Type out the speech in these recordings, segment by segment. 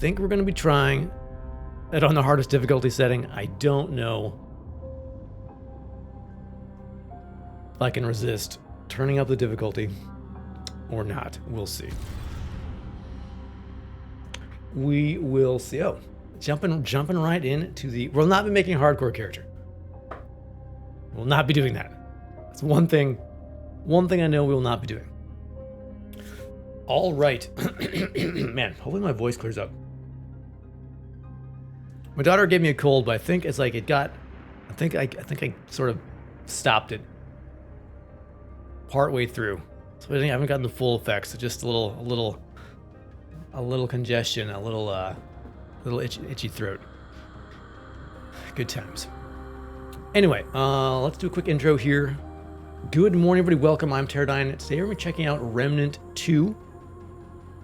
think we're going to be trying it on the hardest difficulty setting. I don't know if I can resist turning up the difficulty or not. We'll see. We will see. Oh, jumping right into the... We'll not be making a hardcore character. We'll not be doing that. That's one thing I know we will not be doing. All right. Man, hopefully my voice clears up. My daughter gave me a cold, but I think it's like it got... I think I sort of stopped it partway through. So I haven't gotten the full effects. So just a little congestion, a little itchy throat. Good times. Anyway, let's do a quick intro here. Good morning, everybody. Welcome. I'm TerradyneOnline. Today we're checking out Remnant 2,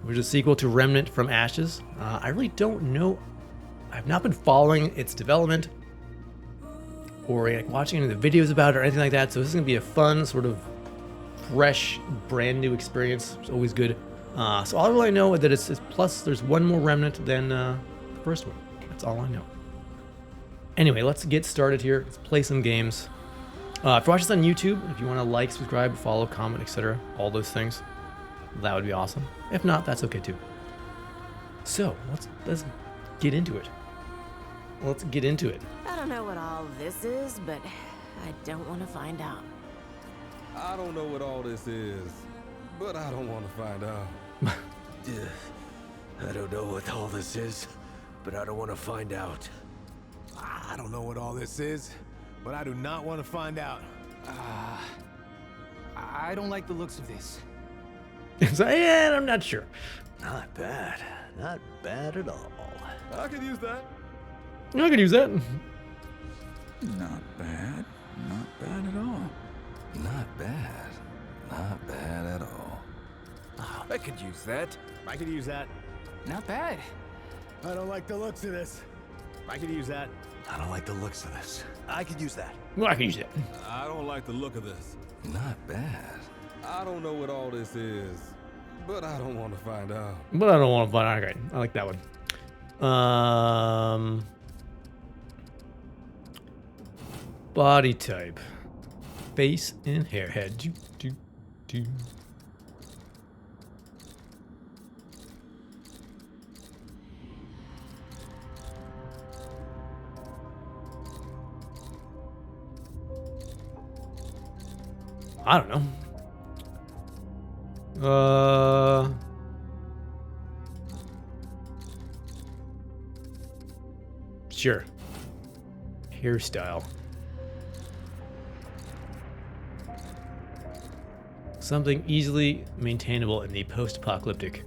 which is a sequel to Remnant from Ashes. I really don't know. I've not been following its development or like watching any of the videos about it or anything like that. So this is gonna be a fun, sort of fresh, brand new experience. It's always good. So all I know is that it's plus there's one more Remnant than the first one. That's all I know. Anyway, let's get started here. Let's play some games. If you're watching this on YouTube, if you want to like, subscribe, follow, comment, etc., all those things, that would be awesome. If not, that's okay too. So let's get into it. Let's get into it. I don't know what all this is, but I don't want to find out. I don't know what all this is, but I don't want to find out. I don't know what all this is, but I don't want to find out. I don't know what all this is, but I do not want to find out. I don't like the looks of this. So, yeah, I'm not sure. Not bad. Not bad at all. I could use that. I could use that. Not bad. Not bad at all. Not bad. Not bad at all. I could use that. I could use that. Not bad. I don't like the looks of this. I could use that. I don't like the looks of this. I could use that. Well, I can use it. I don't like the look of this. Not bad. I don't know what all this is, but I don't want to find out. But I don't want to find out. Okay, I like that one. Body type. Face and hair. Head. Do. I don't know. Sure. Hairstyle. Something easily maintainable in the post-apocalyptic.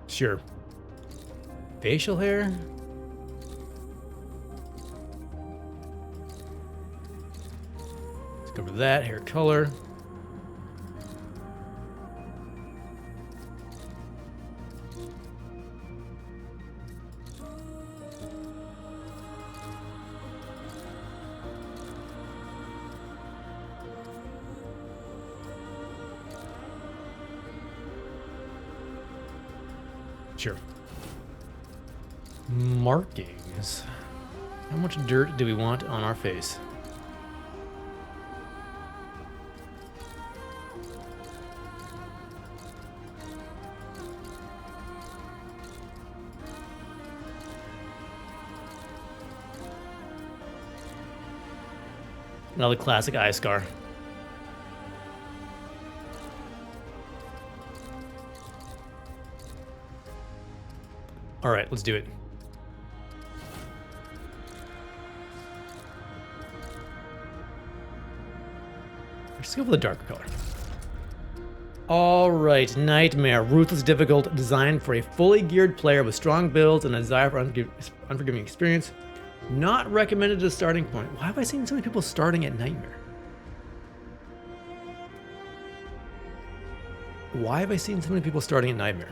Sure. Facial hair? Let's go over that. Hair color. Sure. Markings. How much dirt do we want on our face? Another classic eye scar. All right, let's do it. Let's go for the darker color. All right, Nightmare. Ruthless difficult, designed for a fully geared player with strong builds and a desire for unforgiving experience. Not recommended as a starting point. Why have I seen so many people starting at Nightmare? Why have I seen so many people starting at Nightmare?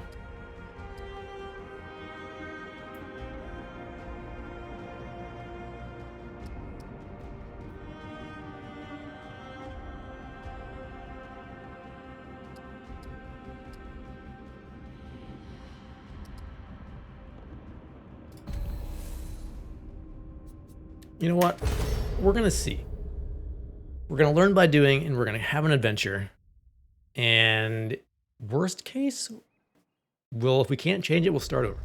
You know what? We're going to see. We're going to learn by doing, and we're going to have an adventure. And worst case, if we can't change it, we'll start over.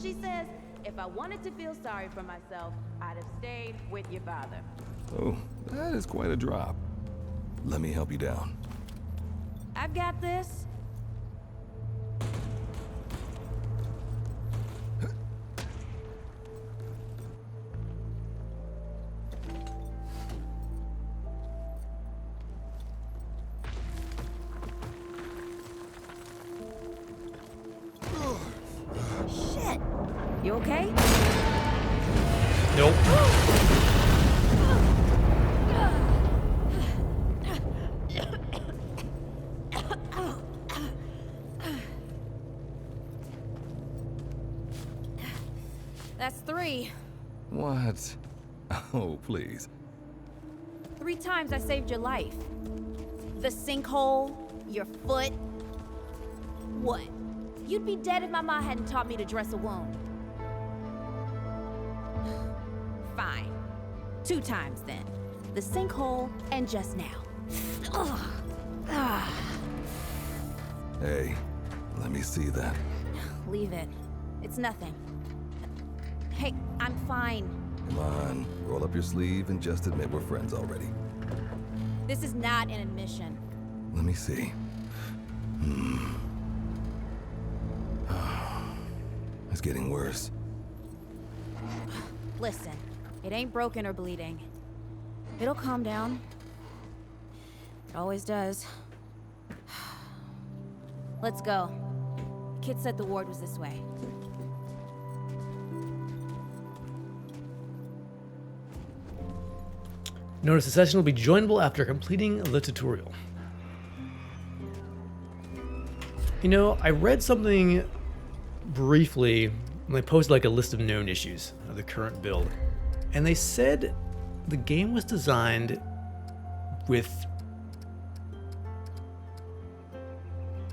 She says, if I wanted to feel sorry for myself, I'd have stayed with your father. Oh, that is quite a drop. Let me help you down. I've got this. Shit. You okay? Nope. That's 3. What? Oh, please. 3 times I saved your life. The sinkhole, your foot. What? You'd be dead if my mom hadn't taught me to dress a wound. Fine. 2 times then. The sinkhole and just now. Ugh. Ah. Hey, let me see that. Leave it. It's nothing. Hey, I'm fine. Come on, roll up your sleeve and just admit we're friends already. This is not an admission. Let me see. It's getting worse. Listen, it ain't broken or bleeding. It'll calm down. It always does. Let's go. Kid said the ward was this way. Notice the session will be joinable after completing the tutorial. You know, I read something briefly when they posted like a list of known issues of the current build. And they said the game was designed with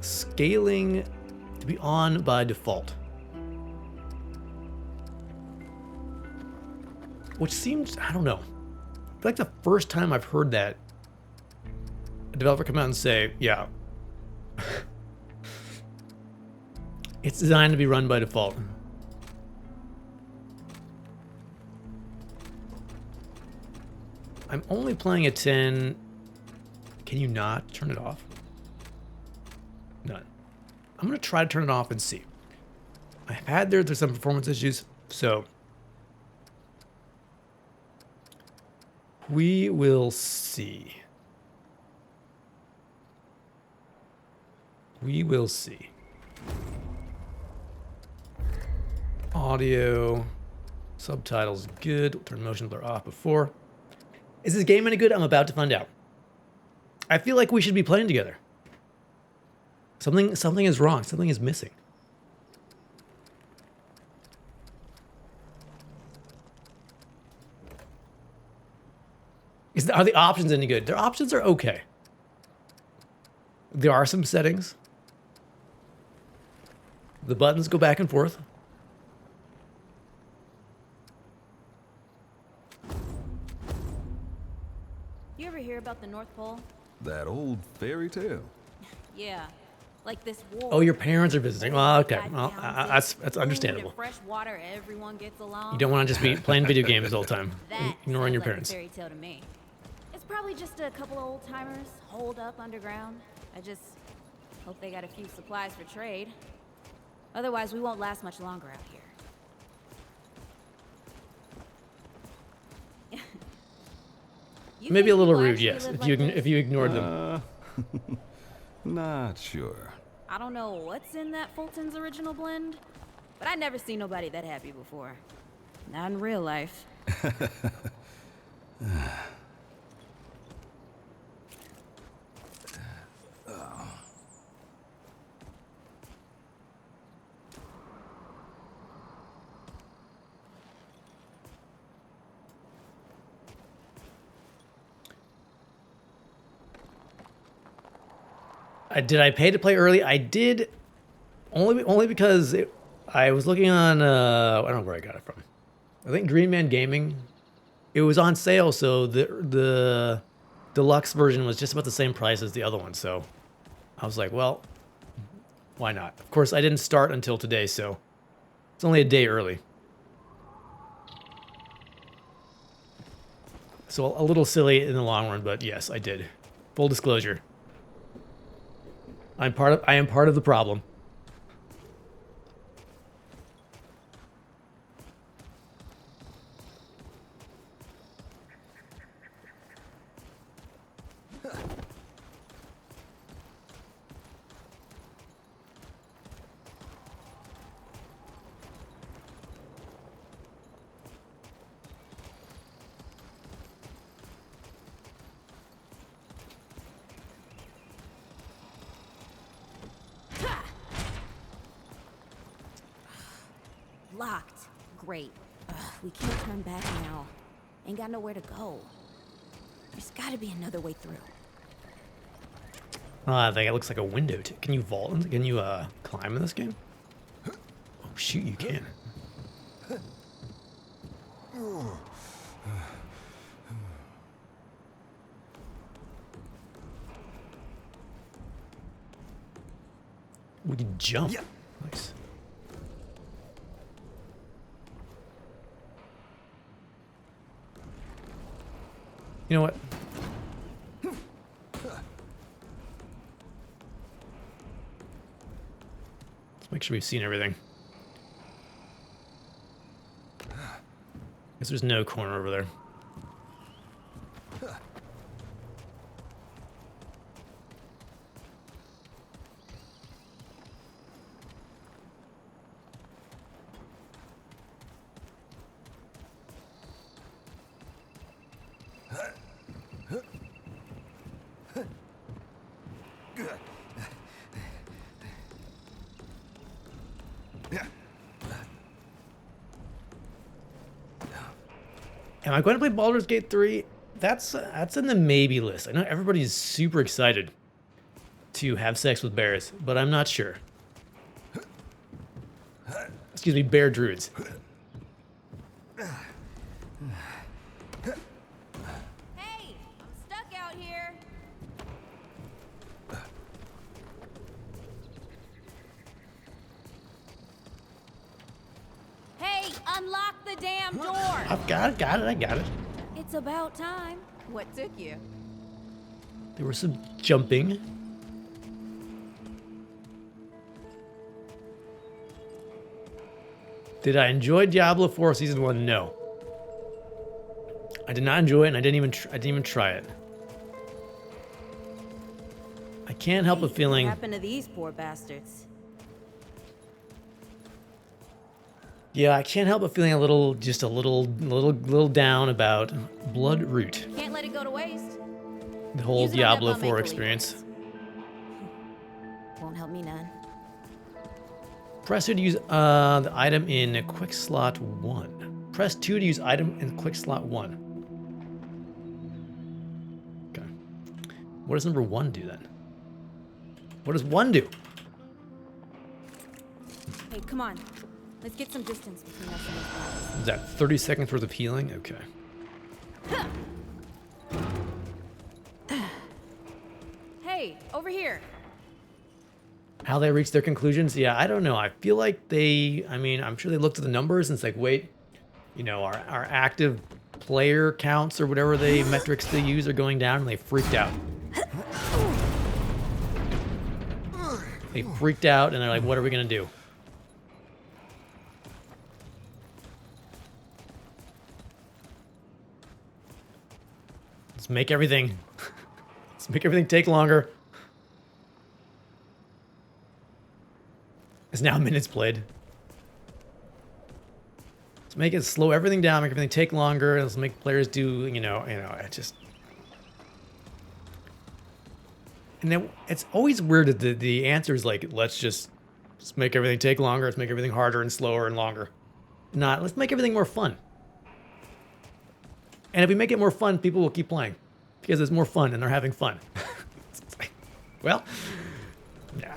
scaling to be on by default. Which seems, I don't know. I feel like the first time I've heard that, a developer come out and say, yeah, it's designed to be run by default. I'm only playing at 10. Can you not turn it off? None. I'm going to try to turn it off and see. I've had there's some performance issues, so we will see. We will see. Audio, subtitles good. We'll turn motion blur off before. Is this game any good? I'm about to find out. I feel like we should be playing together. Something is wrong. Something is missing. Are the options any good? Their options are okay. There are some settings. The buttons go back and forth. You ever hear about the North Pole? That old fairy tale. Yeah, like this war. Oh, your parents are visiting. Well, okay. Well, that's Food understandable. and fresh water, everyone gets along. You don't want to just be playing video games the whole time, That ignoring your sounds like a parents. fairy tale to me. It's probably just a couple of old timers holed up underground. I just hope they got a few supplies for trade. Otherwise, we won't last much longer out here. You Maybe a think little people rude, actually yes, live if like you this? if you ignored them. Not sure. I don't know what's in that Fulton's original blend, but I never seen nobody that happy before. Not in real life. Did I pay to play early? I did, only because I was looking on, I don't know where I got it from. I think Green Man Gaming. It was on sale, so the deluxe version was just about the same price as the other one. So I was like, well, why not? Of course, I didn't start until today, so it's only a day early. So a little silly in the long run, but yes, I did. Full disclosure. I am part of the problem. Locked. Great. Ugh, we can't turn back now. Ain't got nowhere to go. There's gotta be another way through. I think it looks like a window. Can you vault? Can you climb in this game? Oh shoot, you can. We can jump. Nice. You know what? Let's make sure we've seen everything. Guess there's no corner over there. Am I going to play Baldur's Gate 3? That's in the maybe list. I know everybody's super excited to have sex with bears, but I'm not sure. Excuse me, bear druids. Hey, I'm stuck out here. Hey, unlock the damn door. I've got it, I got it. It's about time. What took you? There was some jumping. Did I enjoy Diablo 4 Season 1? No. I did not enjoy it, and I didn't even try it. I can't help but feeling. What happened to these poor bastards? Yeah, I can't help but feeling just a little down about Bloodroot. Can't let it go to waste. The whole Using it up Diablo on 4 make-believe experience. ones. Won't help me none. Press 2 to use the item in quick slot 1. Press 2 to use item in quick slot 1. Okay. What does number 1 do then? What does 1 do? Hey, come on. Let's get some distance between us and those guys. Is that 30 seconds worth of healing? Okay. Hey, over here. How they reach their conclusions? Yeah, I don't know. I feel like I'm sure they looked at the numbers and it's like, wait, our active player counts or whatever metrics they use are going down, and they freaked out. They freaked out and they're like, what are we going to do? Let's make everything take longer. is now minutes played. Let's make it slow everything down, make everything take longer. Let's make players do, it just. And then it's always weird that the answer is like, let's make everything take longer. Let's make everything harder and slower and longer. Let's make everything more fun. And if we make it more fun, people will keep playing because it's more fun and they're having fun. Well, nah.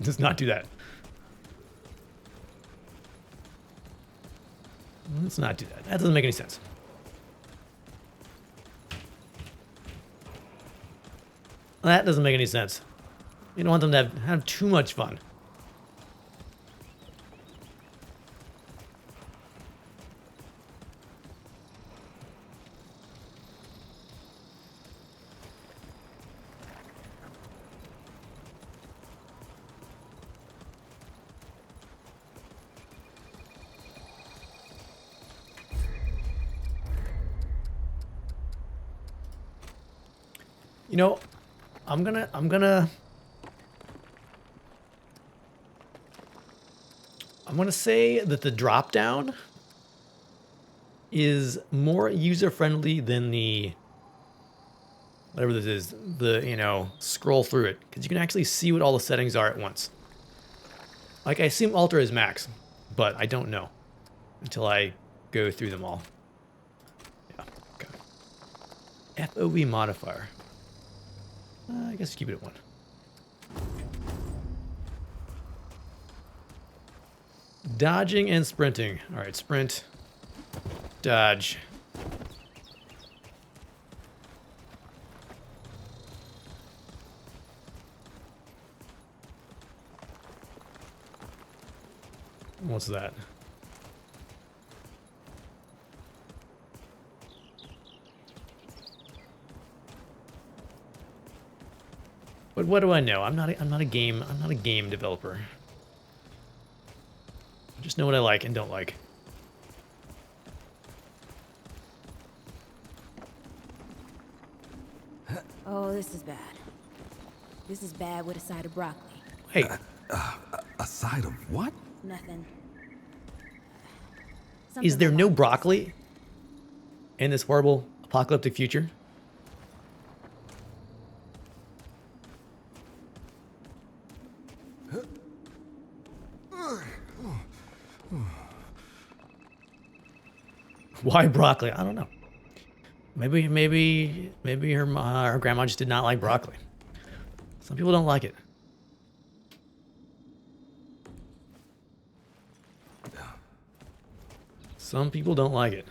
Let's not do that. Let's not do that. That doesn't make any sense. That doesn't make any sense. You don't want them to have too much fun. You know, I'm gonna say that the drop down is more user friendly than the whatever this is, scroll through it, because you can actually see what all the settings are at once. Like, I assume Alter is max, but I don't know until I go through them all. Yeah, okay. FOV modifier. I guess keep it at 1. Dodging and sprinting. All right, sprint, dodge. What's that? But what do I know? I'm not a game developer. I just know what I like and don't like. Oh, this is bad. This is bad with a side of broccoli. Hey, A side of what? Nothing. is there no broccoli in this horrible apocalyptic future? Why broccoli? I don't know. Maybe her grandma just did not like broccoli. Some people don't like it. Some people don't like it.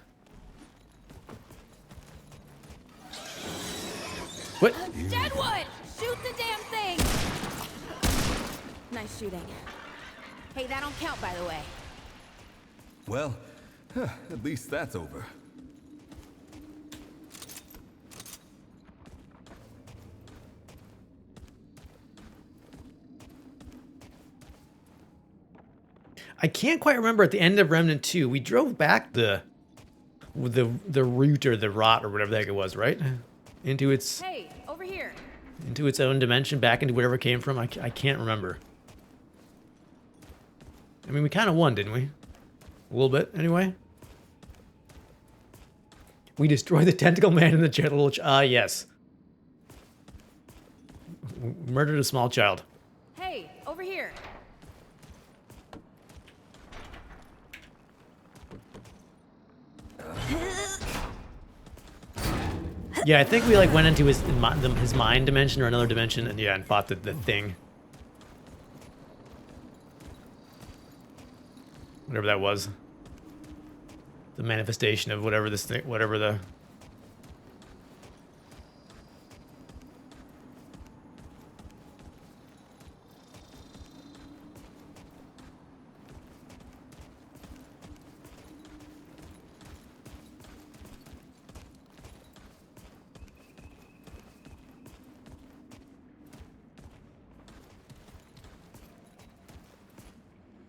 What? Deadwood! Shoot the damn thing! Nice shooting. Hey, that don't count, by the way. Well, at least that's over. I can't quite remember at the end of Remnant 2. We drove back the root or the rot or whatever the heck it was, right? Into its Hey, over here. into its own dimension, back into whatever it came from. I can't remember. I mean, we kind of won, didn't we? A little bit, anyway. We destroyed the tentacle man in the gentle. Yes. Murdered a small child. Hey, over here. Yeah, I think we like went into his mind dimension or another dimension, and fought the thing. Whatever that was. The manifestation of whatever this thing, whatever the.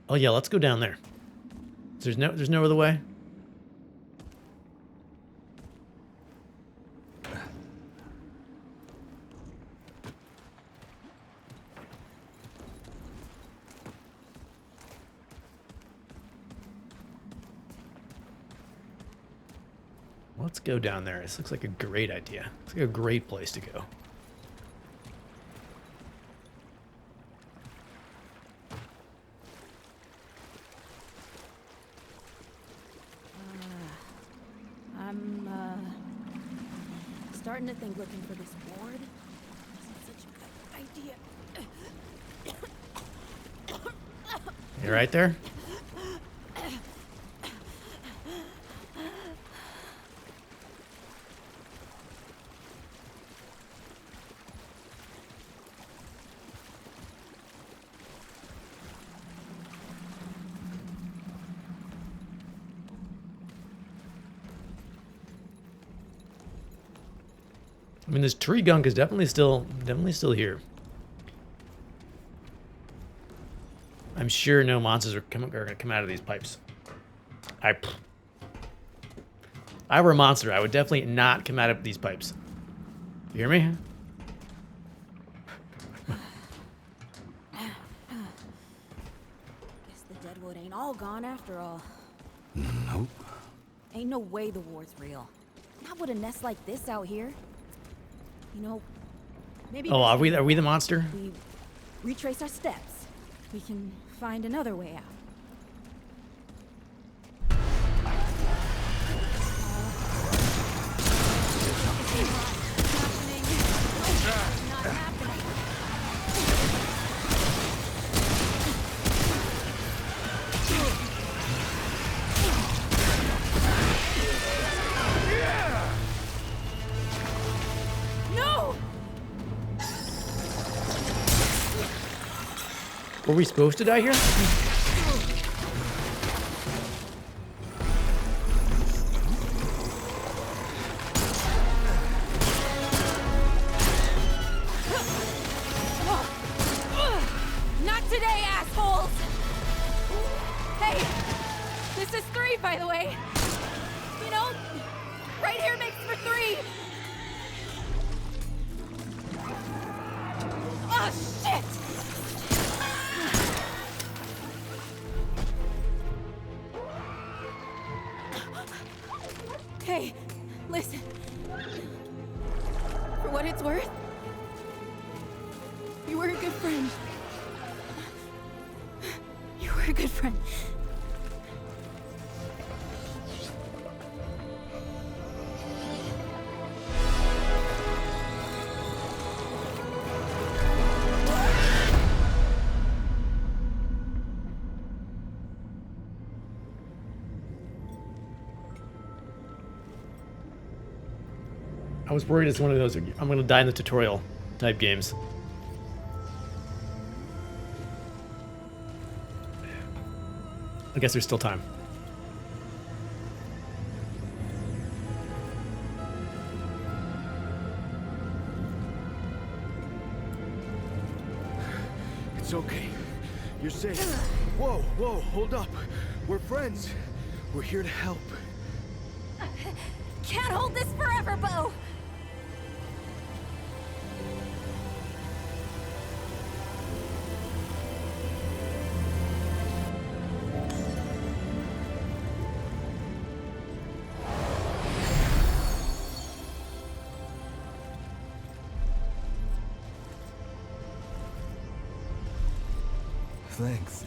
Oh yeah, let's go down there. There's no other way. Let's go down there. This looks like a great idea. It's like a great place to go. I'm starting to think looking for this board isn't such a good idea. You right there? I mean, this tree gunk is definitely still here. I'm sure no monsters are going to come out of these pipes. If I were a monster, I would definitely not come out of these pipes. You hear me? Guess the deadwood ain't all gone after all. Nope. Ain't no way the war's real. Not with a nest like this out here. You know, maybe Oh, are we the monster? we retrace our steps. We can find another way out. Not happening. No! Were we supposed to die here? Not today, assholes! Hey, this is 3, by the way. You know, right here makes for 3. Oh, shit! Hey, listen. For what it's worth, you were a good friend. You were a good friend. I was worried it's one of those, I'm going to die in the tutorial type games. I guess there's still time. It's okay. You're safe. Whoa, whoa, hold up. We're friends. We're here to help. Can't hold this forever, Bo! Thanks.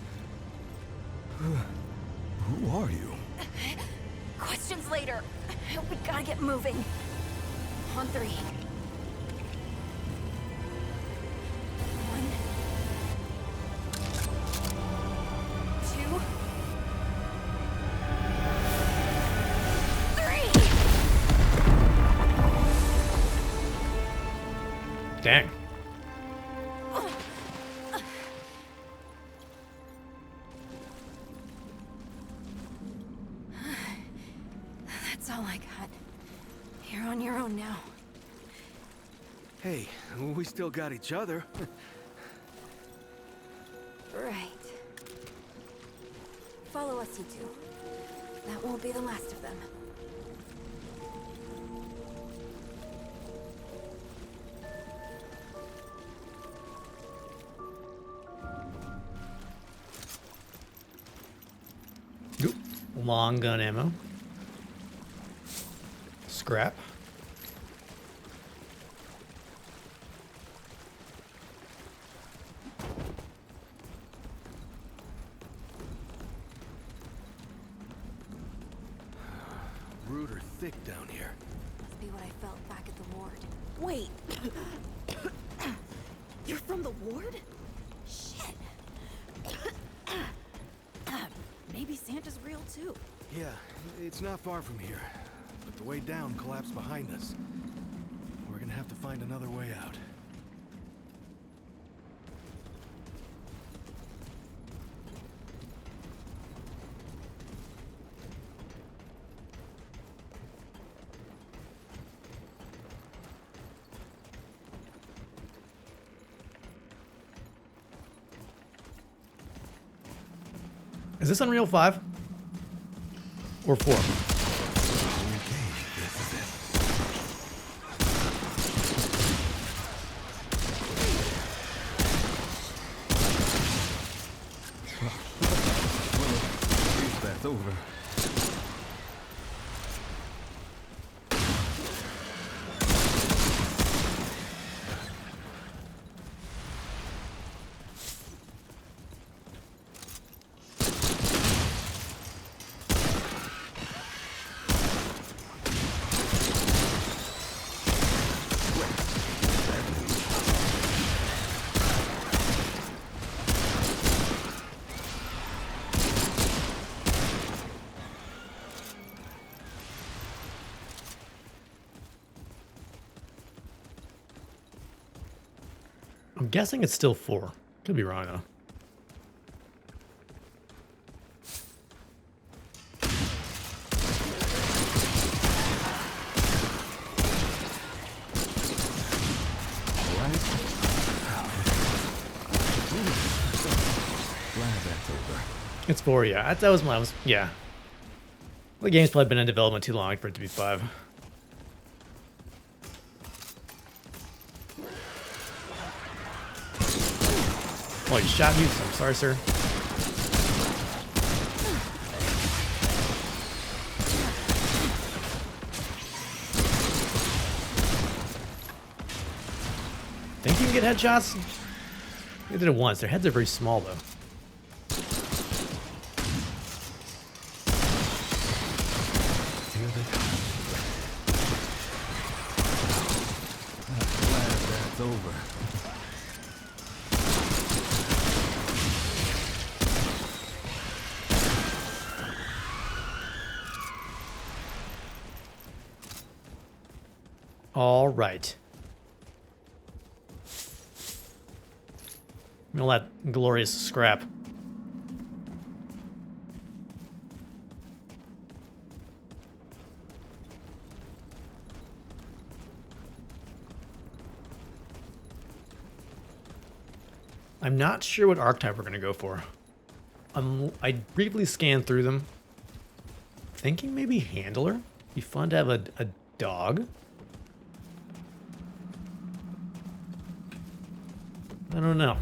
Who are you? Questions later. We gotta get moving. On 3. 1, 2, 3. Dang. That's all I got. You're on your own now. Hey, we still got each other. Right. Follow us, you two. That won't be the last of them. Oop. Long gun ammo. scrap. Root are thick down here. Must be what I felt back at the ward. Wait. You're from the ward? Shit. Maybe Santa's real too. Yeah, it's not far from here. But the way down collapsed behind us. We're gonna have to find another way out. Is this Unreal 5? Or 4? That's over. I'm guessing it's still 4. Could be wrong though. Glad that's over. It's 4, yeah. That was my, yeah. The game's probably been in development too long for it to be 5. Oh, you shot me? I'm sorry, sir. Think you can get headshots? They did it once. Their heads are very small, though. Glad that's over. All right. All that glorious scrap. I'm not sure what archetype we're going to go for. I briefly scanned through them, thinking maybe handler. Be fun to have a dog. I don't know.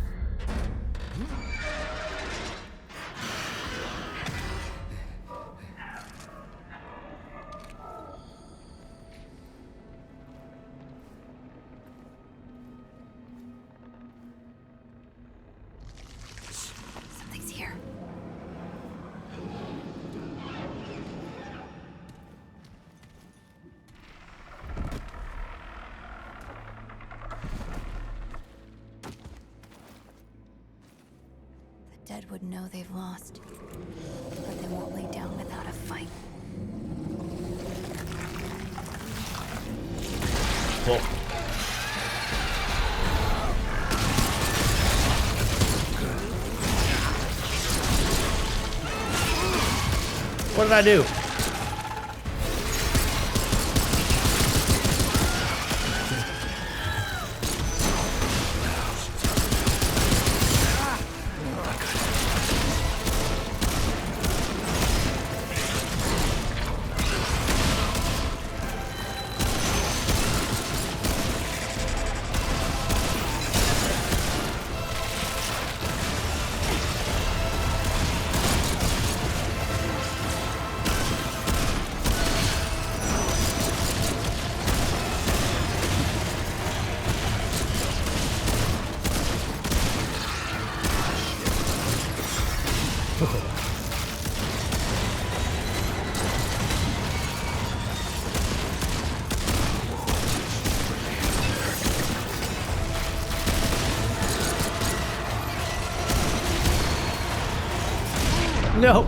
Something's here. The dead would know they've lost, but they won't lay down without a fight. Cool. What did I do? No.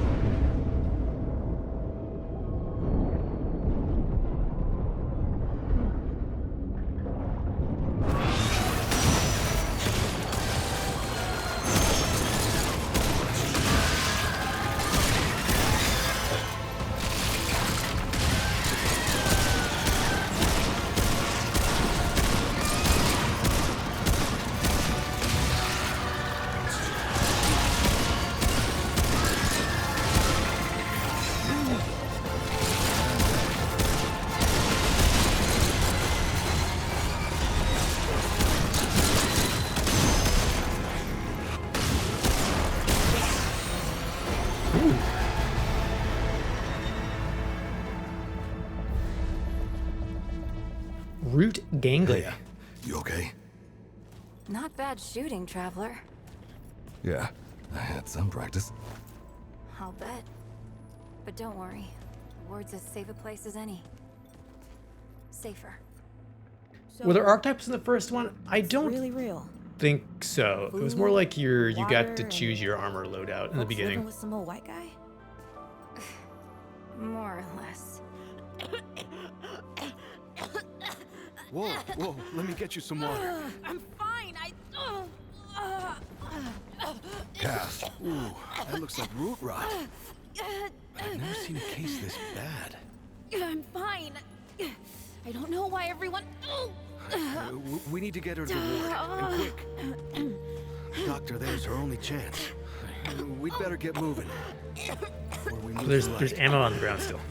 Root ganglia. You okay? Not bad shooting, Traveler. Yeah, I had some practice. I'll bet. But don't worry. The ward's as safe a place as any. Safer. So Were there archetypes in the first one? I it's don't really real. think so. It was more like you got water, to choose and your armor loadout in the Folks beginning. living with some old white guy? More or less. Whoa, whoa, let me get you some water. I'm fine. Cass, Ooh, that looks like root rot. I've never seen a case this bad. I'm fine. I don't know why everyone. We need to get her to the ward, and quick. Doctor, there's her only chance. We'd better get moving. before we lose the There's light. ammo on the ground still.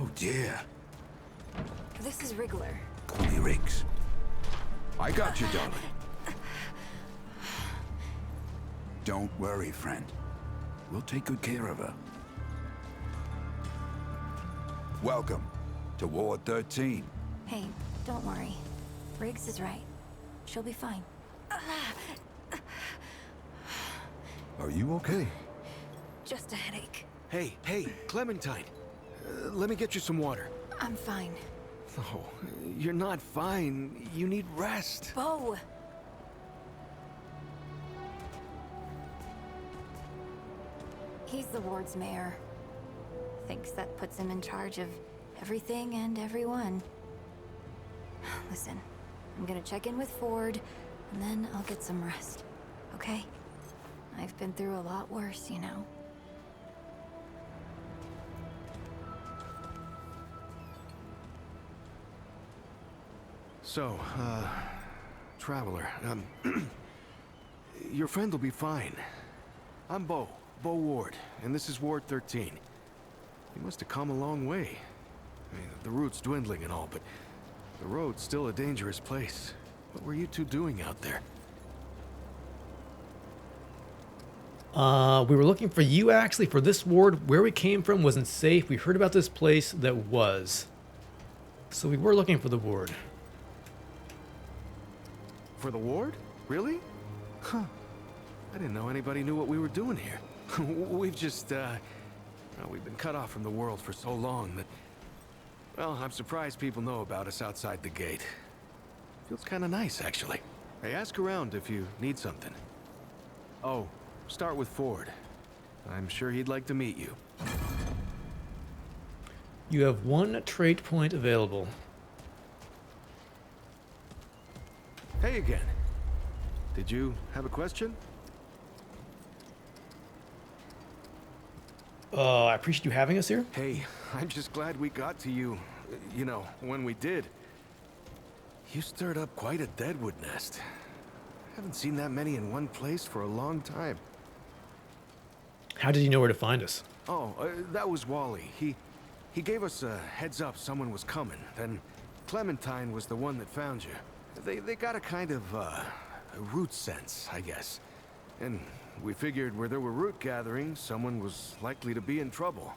Oh dear. This is Wriggler. Call me Riggs. I got you, darling. Don't worry, friend. We'll take good care of her. Welcome to Ward 13. Hey, don't worry. Riggs is right. She'll be fine. Are you okay? Just a headache. Hey, Clementine. Let me get you some water. I'm fine. No, you're not fine. You need rest. Bo! He's the ward's mayor. Thinks that puts him in charge of everything and everyone. Listen, I'm gonna check in with Ford, and then I'll get some rest. Okay? I've been through a lot worse, you know. So, Traveler, your friend will be fine. I'm Bo Ward, and this is Ward 13. You must have come a long way. I mean, the route's dwindling and all, but the road's still a dangerous place. What were you two doing out there? We were looking for you actually for this ward. Where we came from wasn't safe. We heard about this place that was. So we were looking for the ward. For the ward? Really? Huh. I didn't know anybody knew what we were doing here. We've just, we've been cut off from the world for so long that... Well, I'm surprised people know about us outside the gate. Feels kind of nice, actually. Hey, ask around if you need something. Oh, start with Ford. I'm sure he'd like to meet you. You have 1 trait point available. Hey again. Did you have a question? I appreciate you having us here. Hey, I'm just glad we got to you, you know, when we did. You stirred up quite a deadwood nest. Haven't seen that many in one place for a long time. How did you know where to find us? Oh, that was Wally. He gave us a heads up someone was coming. Then Clementine was the one that found you. They got a kind of, a root sense, I guess. And we figured where there were root gatherings, someone was likely to be in trouble.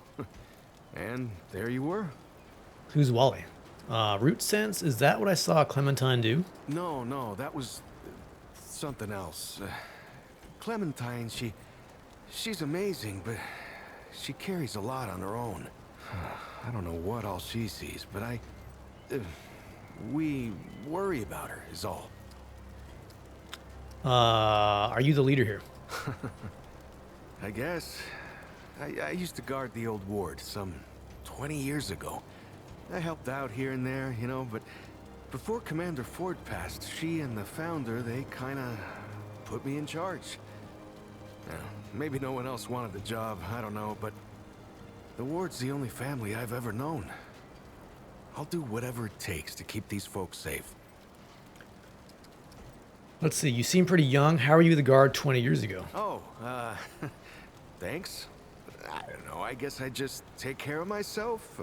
And there you were. Who's Wally? Root sense? Is that what I saw Clementine do? No, that was something else. Clementine, she's amazing, but she carries a lot on her own. I don't know what all she sees, but we worry about her, is all. Are you the leader here? I guess. I used to guard the old ward some 20 years ago. I helped out here and there, you know, but before Commander Ford passed, she and the founder, they kinda put me in charge. Now, maybe no one else wanted the job, I don't know, but the ward's the only family I've ever known. I'll do whatever it takes to keep these folks safe. Let's see, you seem pretty young. How are you the guard 20 years ago? Oh, thanks. I don't know, I guess I just take care of myself,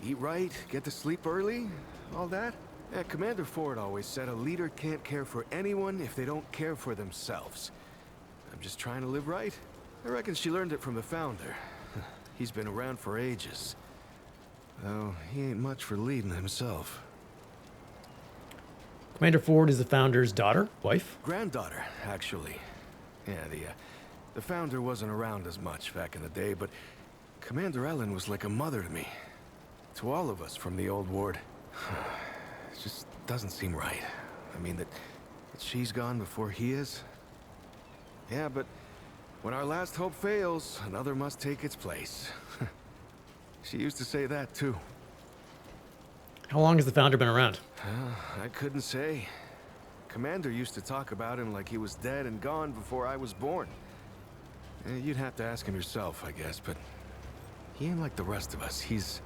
eat right, get to sleep early, all that. Yeah, Commander Ford always said a leader can't care for anyone if they don't care for themselves. I'm just trying to live right. I reckon she learned it from the founder. He's been around for ages. Though he ain't much for leading himself. Commander Ford is the founder's daughter, wife? Granddaughter, actually. Yeah, the founder wasn't around as much back in the day, but Commander Ellen was like a mother to me. To all of us from the old ward. It just doesn't seem right. I mean, that she's gone before he is. Yeah, but when our last hope fails, another must take its place. She used to say that, too. How long has the founder been around? I couldn't say. Commander used to talk about him like he was dead and gone before I was born. You'd have to ask him yourself, I guess, but he ain't like the rest of us. He's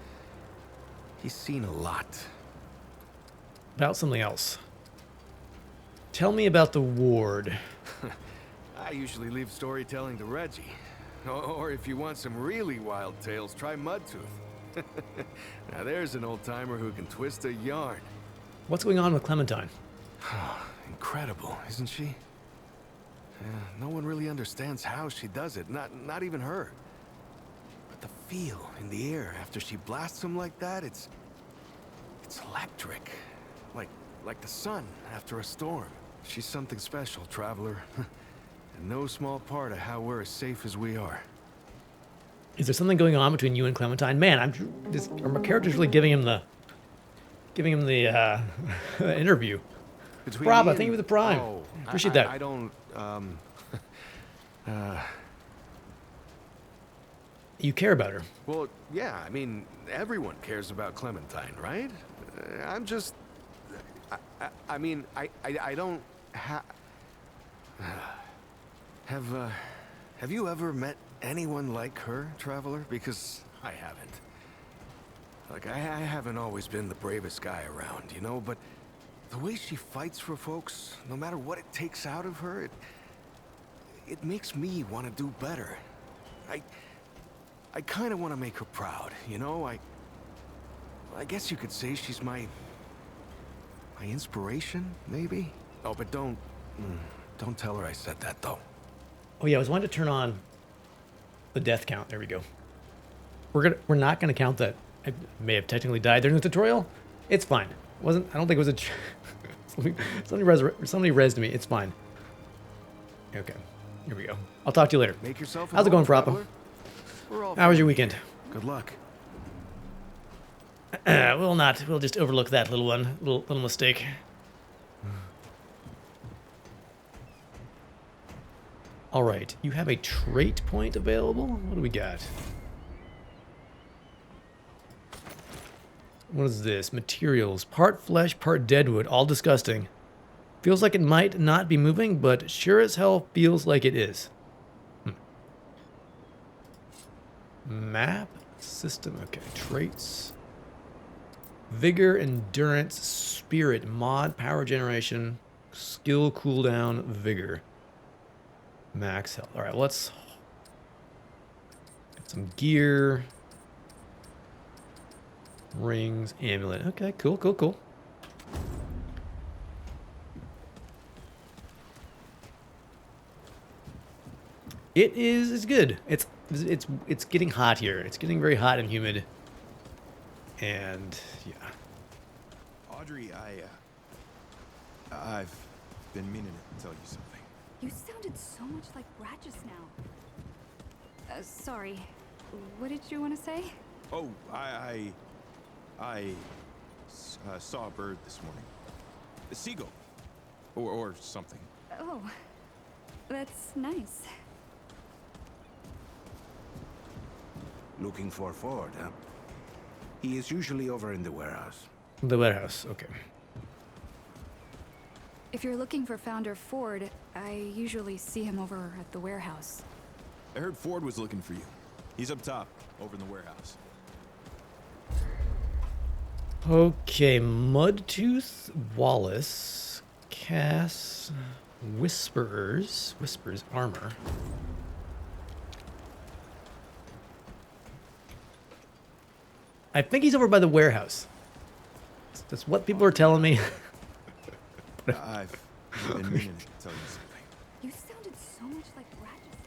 seen a lot. About something else. Tell me about the ward. I usually leave storytelling to Reggie. Or if you want some really wild tales, try Mudtooth. Now there's an old-timer who can twist a yarn. What's going on with Clementine? Incredible, isn't she? No one really understands how she does it, not even her. But the feel in the air after she blasts him like that, it's electric. Like the sun after a storm. She's something special, Traveler. And no small part of how we're as safe as we are. Is there something going on between you and Clementine? Man, our character's really giving him the interview. Between Bravo, me thank you for and- the prime. Oh, Appreciate that. I don't, You care about her. well, yeah, I mean, everyone cares about Clementine, right? I'm just, I mean, I don't have you ever met anyone like her, Traveler? Because I haven't. Like, I haven't always been the bravest guy around, you know, but the way she fights for folks, no matter what it takes out of her, it makes me want to do better. I kind of want to make her proud, you know? I guess you could say she's my inspiration, maybe? Oh, but don't tell her I said that, though. Oh yeah, I was wanting to turn on the death count. There we go. We're not gonna count that. I may have technically died during the tutorial. It's fine. I don't think it was a. somebody rezzed me. It's fine. Okay. Here we go. I'll talk to you later. Make yourself at How's it going, home, Frappa? Traveler. We're all How was your family weekend? here. Good luck. We'll just overlook that little one. Little mistake. All right, you have a trait point available. What do we got? What is this? Materials. Part flesh, part deadwood. All disgusting. Feels like it might not be moving, but sure as hell feels like it is. Map. System. Okay. Traits. Vigor, endurance, spirit, mod, power generation, skill cooldown, vigor. Max health. Alright, let's get some gear. Rings, amulet. Okay, cool, cool, cool. It's good. It's getting hot here. It's getting very hot and humid. And yeah. Audrey, I've been meaning to tell you something. You sounded so much like Brad just now. Sorry. What did you want to say? Oh, I saw a bird this morning. A seagull. Or something. Oh, that's nice. Looking for Ford, huh? He is usually over in the warehouse. The warehouse, okay. If you're looking for Founder Ford, I usually see him over at the warehouse. I heard Ford was looking for you. He's up top, over in the warehouse. Okay, Mudtooth, Wallace, Cass, Whispers armor. I think he's over by the warehouse. That's what people are telling me. I've been meaning to tell you something. You sounded so much like Brad just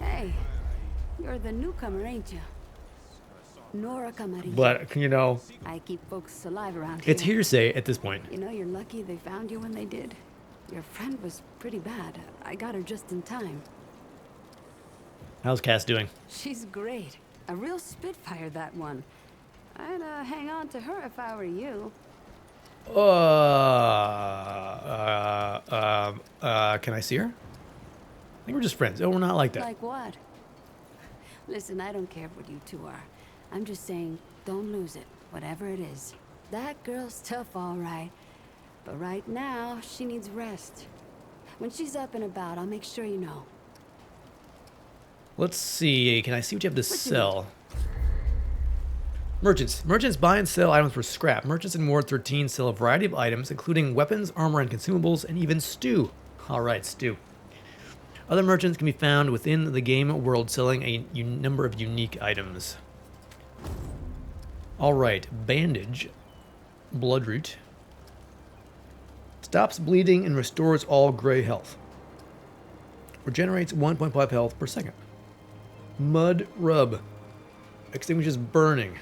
now. Hey, you're the newcomer, ain't you? Nora Camarillo. But, you know, I keep folks alive around here. it's hearsay at this point. You know, you're lucky they found you when they did. Your friend was pretty bad. I got her just in time. How's Cass doing? She's great. A real spitfire, that one. I'd hang on to her if I were you. Can I see her? I think we're just friends. Oh, we're not like that. Like what? Listen, I don't care what you two are. I'm just saying, don't lose it, whatever it is. That girl's tough, all right. But right now, she needs rest. When she's up and about, I'll make sure you know. Let's see. Can I see what you have to What you sell? Merchants. Merchants buy and sell items for scrap. Merchants in Ward 13 sell a variety of items, including weapons, armor, and consumables, and even stew. All right, stew. Other merchants can be found within the game world selling a number of unique items. All right, bandage, bloodroot. Stops bleeding and restores all gray health. Regenerates 1.5 health per second. Mud rub. Extinguishes burning.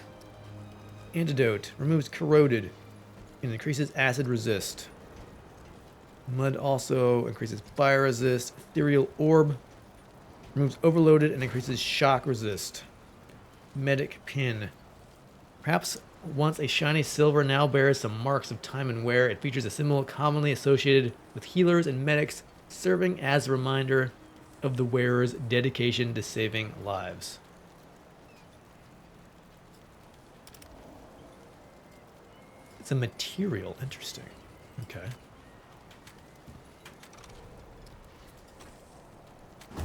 Antidote. Removes corroded. And increases acid resist. Mud also increases fire resist. Ethereal orb. Removes overloaded and increases shock resist. Medic pin. Perhaps once a shiny silver, now bears some marks of time and wear. It features a symbol commonly associated with healers and medics, serving as a reminder of the wearer's dedication to saving lives. It's a material. Interesting. Okay.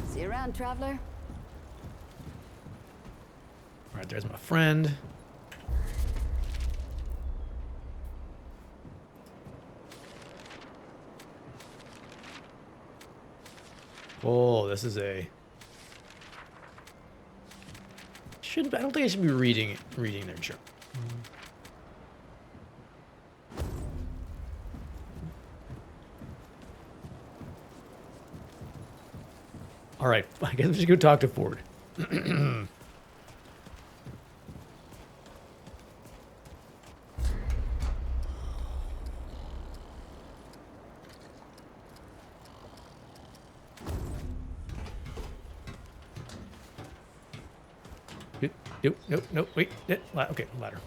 See you around, traveler. All right, there's my friend. Oh, this is a... I don't think I should be reading their journal. All right, I guess we should go talk to Ford. Nope, wait. Okay, ladder.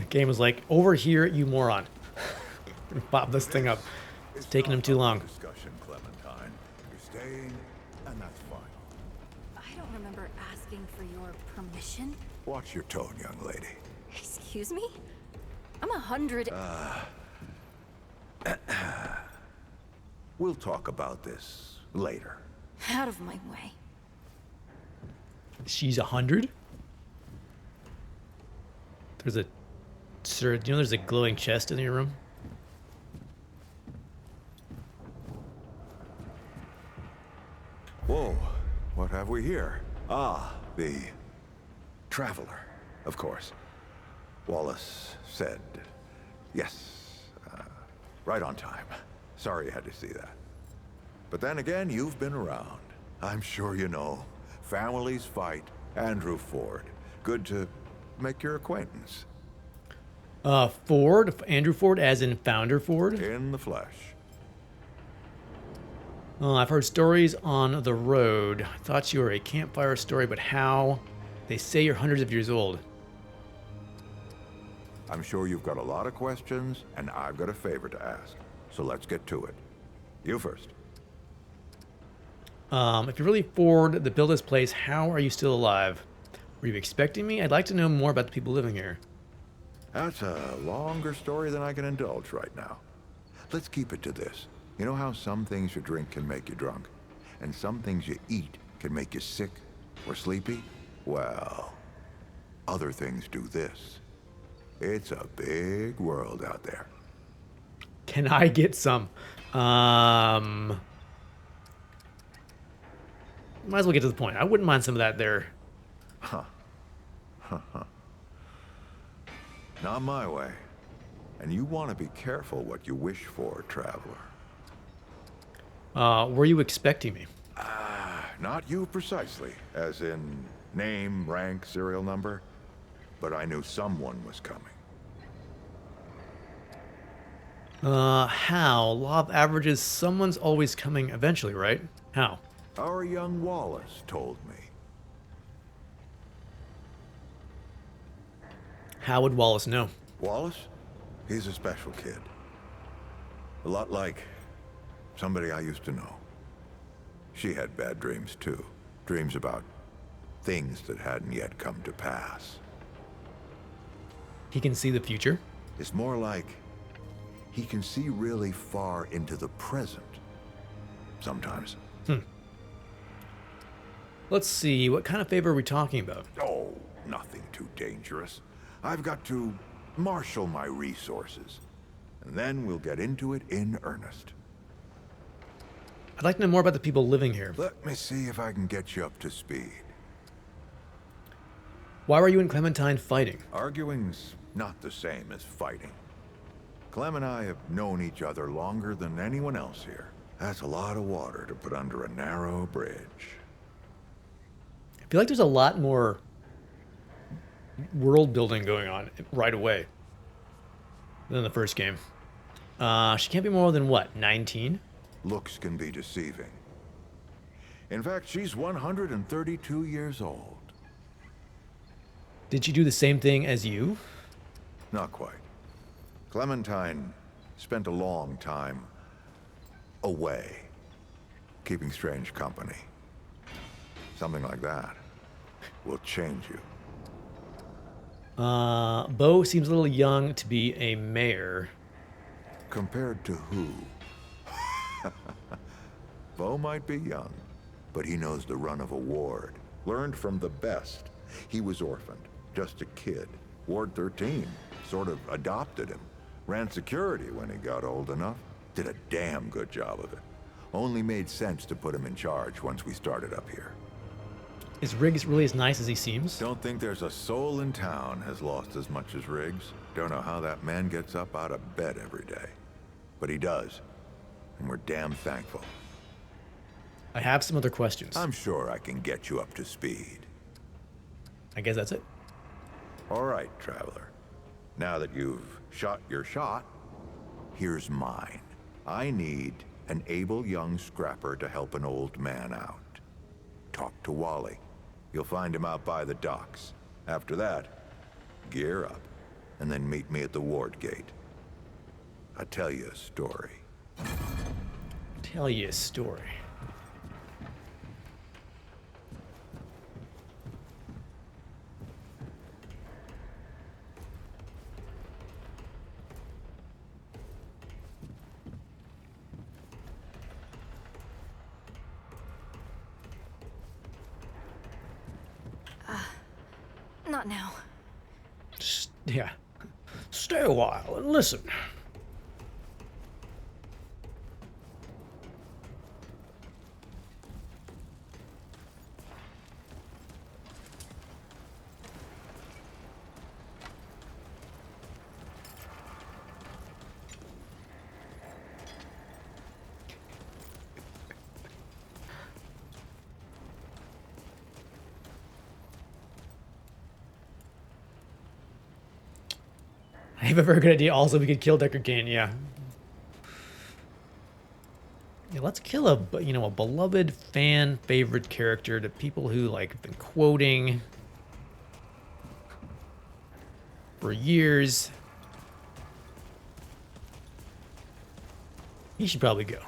Game was like, over here, you moron. Pop this thing up. It's taking him too long. Discussion, Clementine. You're staying, and that's fine. I don't remember asking for your permission. Watch your tone, young lady. Excuse me? I'm 100. We'll talk about this later. Out of my way. She's 100? There's a... Sir, do you know there's a glowing chest in your room? Whoa, what have we here? Ah, the traveler, of course. Wallace said yes, right on time. Sorry you had to see that. But then again, you've been around. I'm sure you know. Families fight. Andrew Ford. Good to make your acquaintance. Ford? Andrew Ford, as in Founder Ford? In the flesh. I've heard stories on the road. I thought you were a campfire story, but how? They say you're hundreds of years old. I'm sure you've got a lot of questions, and I've got a favor to ask. So let's get to it. You first. If you're really Ford that built this place, how are you still alive? Were you expecting me? I'd like to know more about the people living here. That's a longer story than I can indulge right now. Let's keep it to this. You know how some things you drink can make you drunk, and some things you eat can make you sick or sleepy? Well, other things do this. It's a big world out there. Can I get some? Might as well get to the point. I wouldn't mind some of that there. Not my way. And you want to be careful what you wish for, traveler. Were you expecting me? Not you precisely, as in name, rank, serial number, but I knew someone was coming. How? Law of averages, someone's always coming eventually, right? How? Our young Wallace told me. How would Wallace know? Wallace? He's a special kid. A lot like somebody I used to know. She had bad dreams too. Dreams about things that hadn't yet come to pass. He can see the future? It's more like he can see really far into the present. Sometimes. Let's see, what kind of favor are we talking about? Oh, nothing too dangerous. I've got to marshal my resources. And then we'll get into it in earnest. I'd like to know more about the people living here. Let me see if I can get you up to speed. Why were you and Clementine fighting? Arguing's not the same as fighting. Clem and I have known each other longer than anyone else here. That's a lot of water to put under a narrow bridge. I feel like there's a lot more world building going on right away than the first game. She can't be more than what, 19? Looks can be deceiving. In fact, she's 132 years old. Did she do the same thing as you? Not quite. Clementine spent a long time away, keeping strange company. Something like that will change you. Bo seems a little young to be a mayor. Compared to who? Bo might be young, but he knows the run of a ward. Learned from the best. He was orphaned, just a kid. Ward 13 sort of adopted him. Ran security when he got old enough. Did a damn good job of it. Only made sense to put him in charge once we started up here. Is Riggs really as nice as he seems? Don't think there's a soul in town has lost as much as Riggs. Don't know how that man gets up out of bed every day. But he does. And we're damn thankful. I have some other questions. I'm sure I can get you up to speed. I guess that's it. All right, traveler. Now that you've shot your shot, here's mine. I need an able young scrapper to help an old man out. Talk to Wally. You'll find him out by the docks. After that, gear up. and then meet me at the ward gate. I'll tell you a story. Tell you a story. Not now. Yeah. Stay a while and listen. I have a very good idea. Also, we could kill Deckard Cain. Yeah. Yeah, let's kill a beloved fan favorite character to people who like have been quoting for years. He should probably go.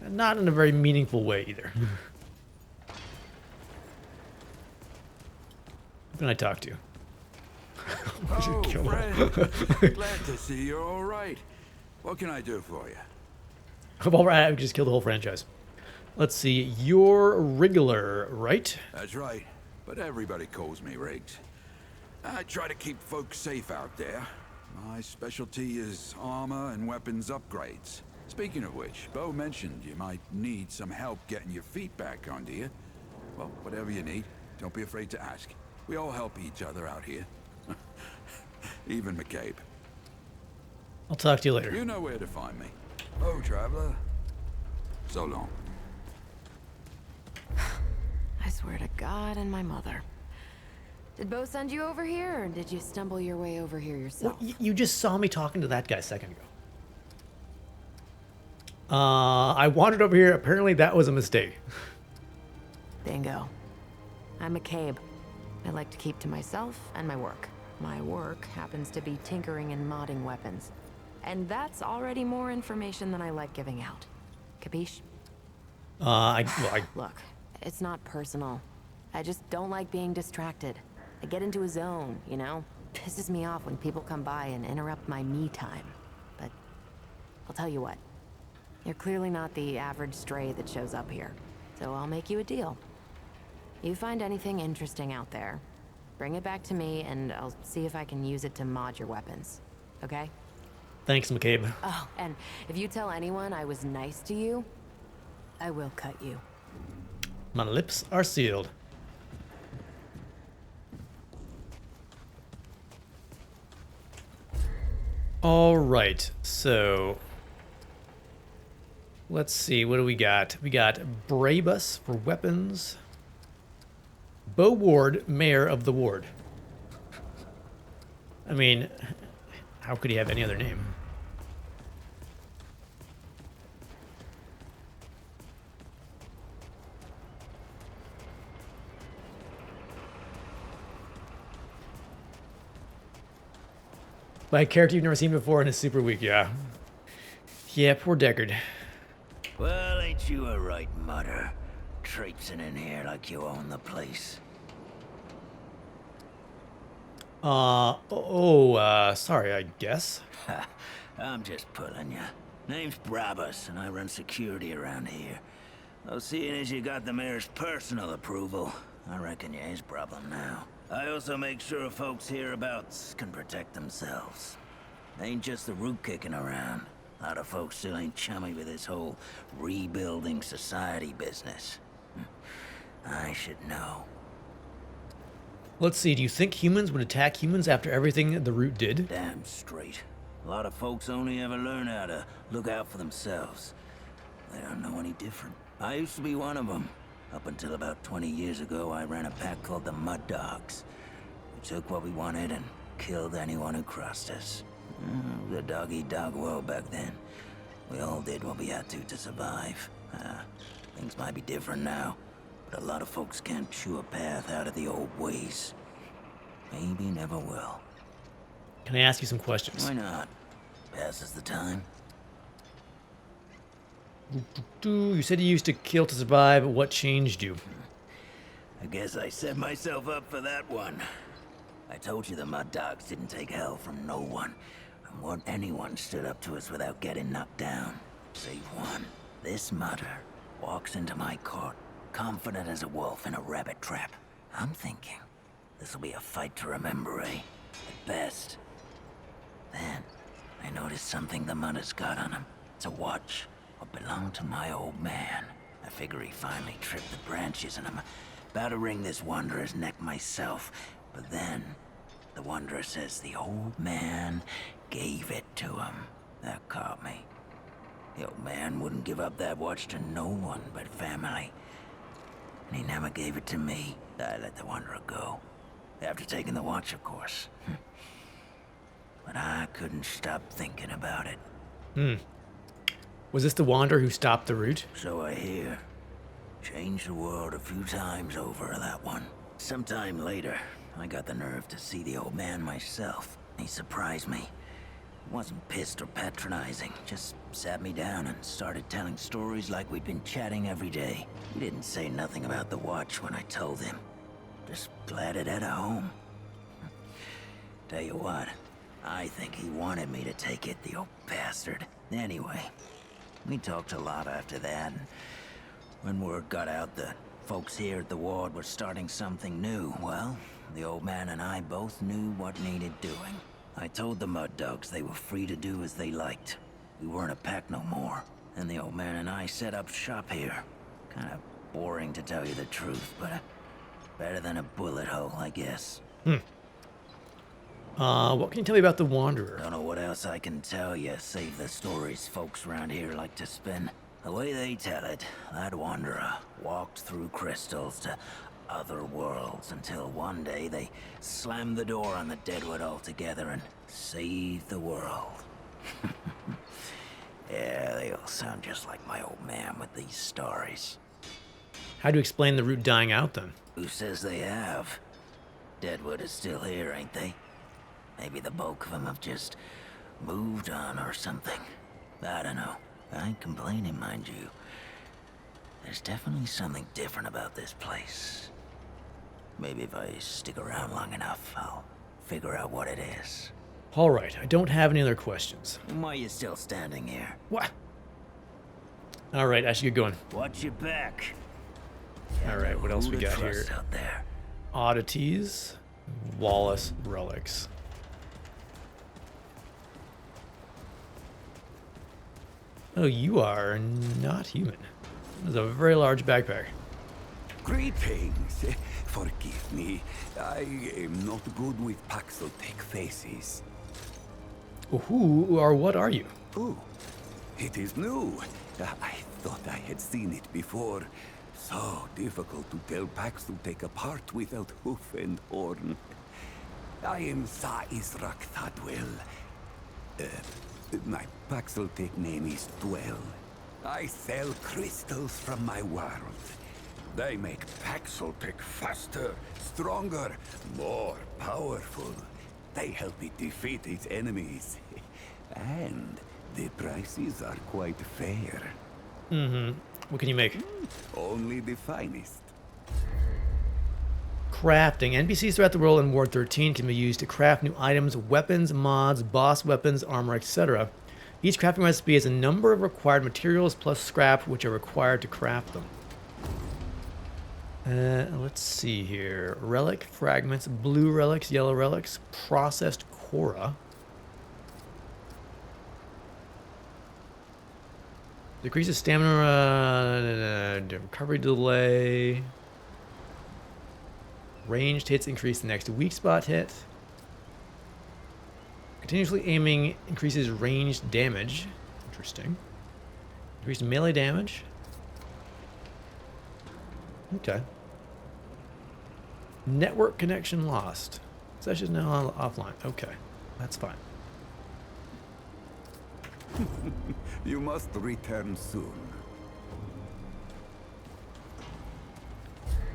And not in a very meaningful way either. Who can I talk to? Oh, friend. Glad to see you're all right. What can I do for you? I'm all right. I just killed the whole franchise. Let's see. You're Wriggler, right? That's right. But everybody calls me Riggs. I try to keep folks safe out there. My specialty is armor and weapons upgrades. Speaking of which, Bo mentioned you might need some help getting your feet back under you. Well, whatever you need, don't be afraid to ask. We all help each other out here. Even McCabe. I'll talk to you later. You know where to find me. Oh, traveler. So long. I swear to God and my mother. Did Bo send you over here, or did you stumble your way over here yourself? Well, you just saw me talking to that guy a second ago. I wandered over here. Apparently that was a mistake. Bingo. I'm McCabe. I like to keep to myself and my work. My work happens to be tinkering and modding weapons. And that's already more information than I like giving out. Capiche? Look, it's not personal. I just don't like being distracted. I get into a zone, you know? Pisses me off when people come by and interrupt my me time. But I'll tell you what. You're clearly not the average stray that shows up here. So I'll make you a deal. You find anything interesting out there, bring it back to me and I'll see if I can use it to mod your weapons. Okay? Thanks, McCabe. Oh, and if you tell anyone I was nice to you, I will cut you. My lips are sealed. All right, so let's see, what do we got? We got Brabus for weapons. Bo Ward, mayor of the ward. I mean, how could he have any other name? By a character you've never seen before and is super weak, yeah. Yeah, poor Deckard. Well, ain't you a right mutter? Traipsing in here like you own the place. Sorry, I guess. Ha, I'm just pulling ya. Name's Brabus, and I run security around here. Though seeing as you got the mayor's personal approval, I reckon you his problem now. I also make sure folks hereabouts can protect themselves. Ain't just the root kicking around. A lot of folks still ain't chummy with this whole rebuilding society business. I should know. Let's see, do you think humans would attack humans after everything the Root did? Damn straight. A lot of folks only ever learn how to look out for themselves. They don't know any different. I used to be one of them. Up until about 20 years ago, I ran a pack called the Mud Dogs. We took what we wanted and killed anyone who crossed us. It was a dog-eat-dog world back then. We all did what we had to survive. Things might be different now, but but a lot of folks can't chew a path out of the old ways. Maybe never will. Can I ask you some questions? Why not? Passes the time. You said you used to kill to survive. What changed you? I guess I set myself up for that one. I told you the mud dogs didn't take hell from no one. And what anyone stood up to us without getting knocked down. Save one. This mudder walks into my court, confident as a wolf in a rabbit trap. I'm thinking, this'll be a fight to remember, eh? At best. Then, I noticed something the mudder's got on him. It's a watch. What belonged to my old man. I figure he finally tripped the branches and I'm about to wring this wanderer's neck myself. But then, the wanderer says the old man gave it to him. That caught me. The old man wouldn't give up that watch to no one but family. And he never gave it to me. I let the wanderer go. After taking the watch, of course. But I couldn't stop thinking about it. Was this the wanderer who stopped the route? So I hear. Changed the world a few times over, that one. Sometime later, I got the nerve to see the old man myself. He surprised me. He wasn't pissed or patronizing, just sat me down and started telling stories like we'd been chatting every day. He didn't say nothing about the watch when I told him. Just glad it had a home. Tell you what, I think he wanted me to take it, the old bastard. Anyway, we talked a lot after that. And when word got out that folks here at the ward were starting something new, well, the old man and I both knew what needed doing. I told the mud dogs they were free to do as they liked. We weren't a pack no more. And the old man and I set up shop here. Kind of boring to tell you the truth, but better than a bullet hole, I guess. What can you tell me about the wanderer? Don't know what else I can tell you, save the stories folks around here like to spin. The way they tell it, that wanderer walked through crystals to other worlds until one day they slammed the door on the Deadwood altogether and saved the world. Yeah, they all sound just like my old man with these stories. How do you explain the route dying out then? Who says they have? Deadwood is still here, ain't they? Maybe the bulk of them have just moved on or something. I don't know. I ain't complaining, mind you. There's definitely something different about this place. Maybe if I stick around long enough, I'll figure out what it is. All right, I don't have any other questions. Why are you still standing here? What? All right, I should get going. Watch your back. All right, what else we Who to got here? trust out there? Oddities, Wallace relics. Oh, you are not human. This is a very large backpack. Greetings. Forgive me. I am not good with Paxotech faces. Who or what are you? Oh, it is new. I thought I had seen it before. So difficult to tell Paxotech apart without hoof and horn. I am Sa Israk Thadwell. My Paxotech name is Dwell. I sell crystals from my world. They make Paxotech faster, stronger, more powerful. They help it defeat its enemies. And the prices are quite fair. What can you make? Only the finest. Crafting. NPCs throughout the world in Ward 13 can be used to craft new items, weapons, mods, boss weapons, armor, etc. Each crafting recipe has a number of required materials plus scrap which are required to craft them. Let's see here. Relic fragments, blue relics, yellow relics, processed Cora. Decreases stamina, recovery delay. Ranged hits increase the next weak spot hit. Continuously aiming increases ranged damage. Interesting. Increased melee damage. Okay. Network connection lost. Session now offline. Okay, that's fine. You must return soon.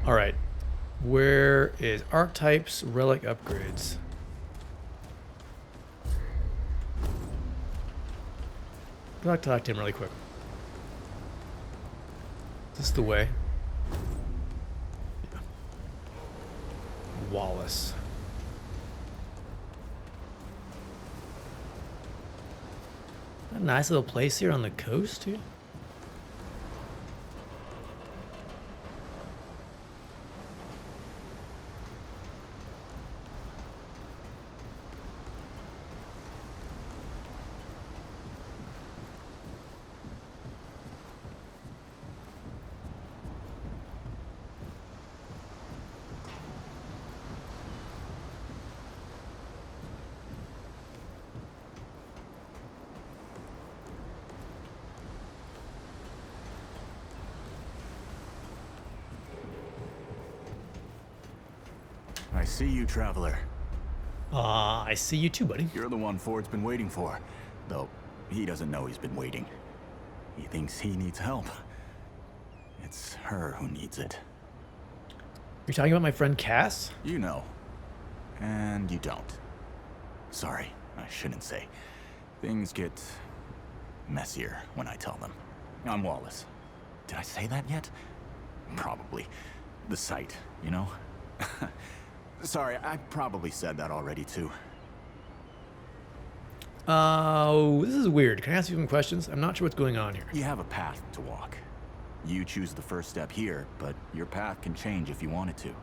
All right. Where is archetypes, relic upgrades? I'll talk to him really quick. Is this the way? Yeah. Wallace. A nice little place here on the coast, too. I see you, traveler. I see you too, buddy. You're the one Ford's been waiting for. Though, he doesn't know he's been waiting. He thinks he needs help. It's her who needs it. You're talking about my friend Cass? You know. And you don't. Sorry, I shouldn't say. Things get messier when I tell them. I'm Wallace. Did I say that yet? Probably. The site, you know? Sorry, I probably said that already too. Oh, this is weird. Can I ask you some questions? I'm not sure what's going on here. You have a path to walk. You choose the first step here, but your path can change if you wanted to.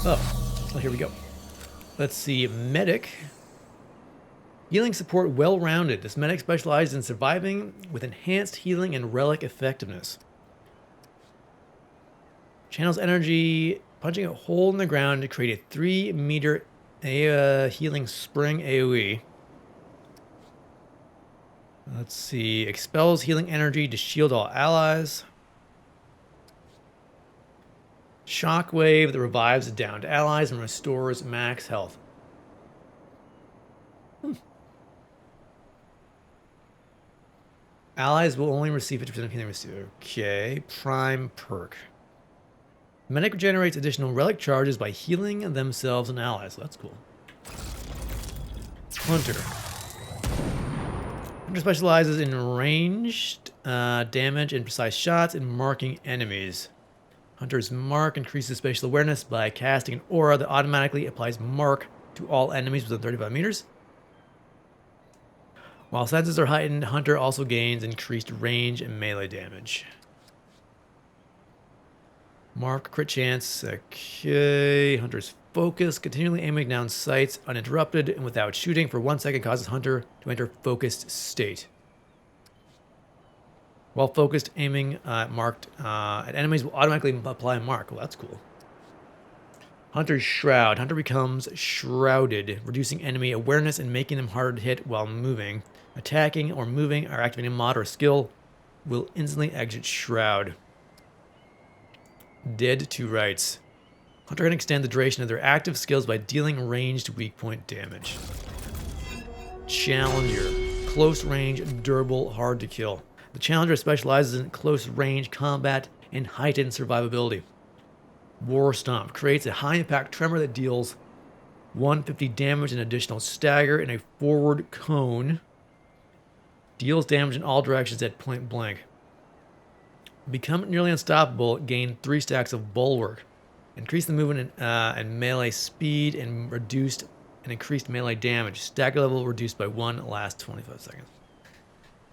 Oh, here we go. Let's see. Medic. Healing support well-rounded. This medic specializes in surviving with enhanced healing and relic effectiveness. Channels energy, punching a hole in the ground to create a 3-meter healing spring AoE. Let's see. Expels healing energy to shield all allies. Shockwave that revives downed allies and restores max health. Allies will only receive 50% of healing. Okay. Prime perk. Medic generates additional relic charges by healing themselves and allies. That's cool. Hunter. Hunter specializes in ranged damage and precise shots and marking enemies. Hunter's mark increases spatial awareness by casting an aura that automatically applies mark to all enemies within 35 meters. While senses are heightened, Hunter also gains increased range and melee damage. Mark, crit chance. Okay. Hunter's focus. Continually aiming down sights uninterrupted and without shooting for 1 second causes Hunter to enter focused state. While focused, aiming marked at enemies will automatically apply a mark. Well, that's cool. Hunter's Shroud. Hunter becomes shrouded, reducing enemy awareness and making them harder to hit while moving. Attacking or moving or activating a mod or skill will instantly exit Shroud. Dead to rights. Hunter can extend the duration of their active skills by dealing ranged weak point damage. Challenger. Close range, durable, hard to kill. The Challenger specializes in close range combat and heightened survivability. War Stomp creates a high impact tremor that deals 150 damage and additional stagger in a forward cone. Deals damage in all directions at point blank. Become nearly unstoppable, gain 3 stacks of bulwark. Increase the movement and melee speed and increased melee damage. Stagger level reduced by 1 last 25 seconds.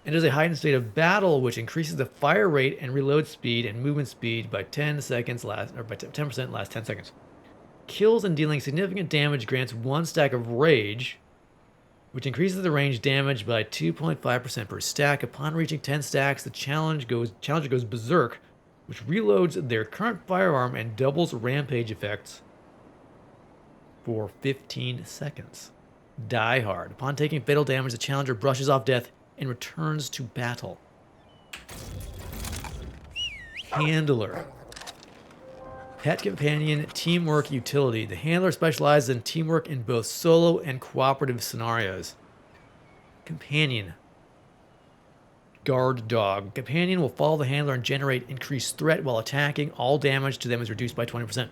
Enters a heightened state of battle, which increases the fire rate and reload speed and movement speed by 10% last 10 seconds. Kills and dealing significant damage grants 1 stack of rage, which increases the range damage by 2.5% per stack. Upon reaching 10 stacks, the challenger goes berserk, which reloads their current firearm and doubles rampage effects for 15 seconds. Die Hard. Upon taking fatal damage, the challenger brushes off death and returns to battle. Handler. Pet companion, teamwork utility. The handler specializes in teamwork in both solo and cooperative scenarios. Companion. Guard Dog. Companion will follow the handler and generate increased threat while attacking. All damage to them is reduced by 20%.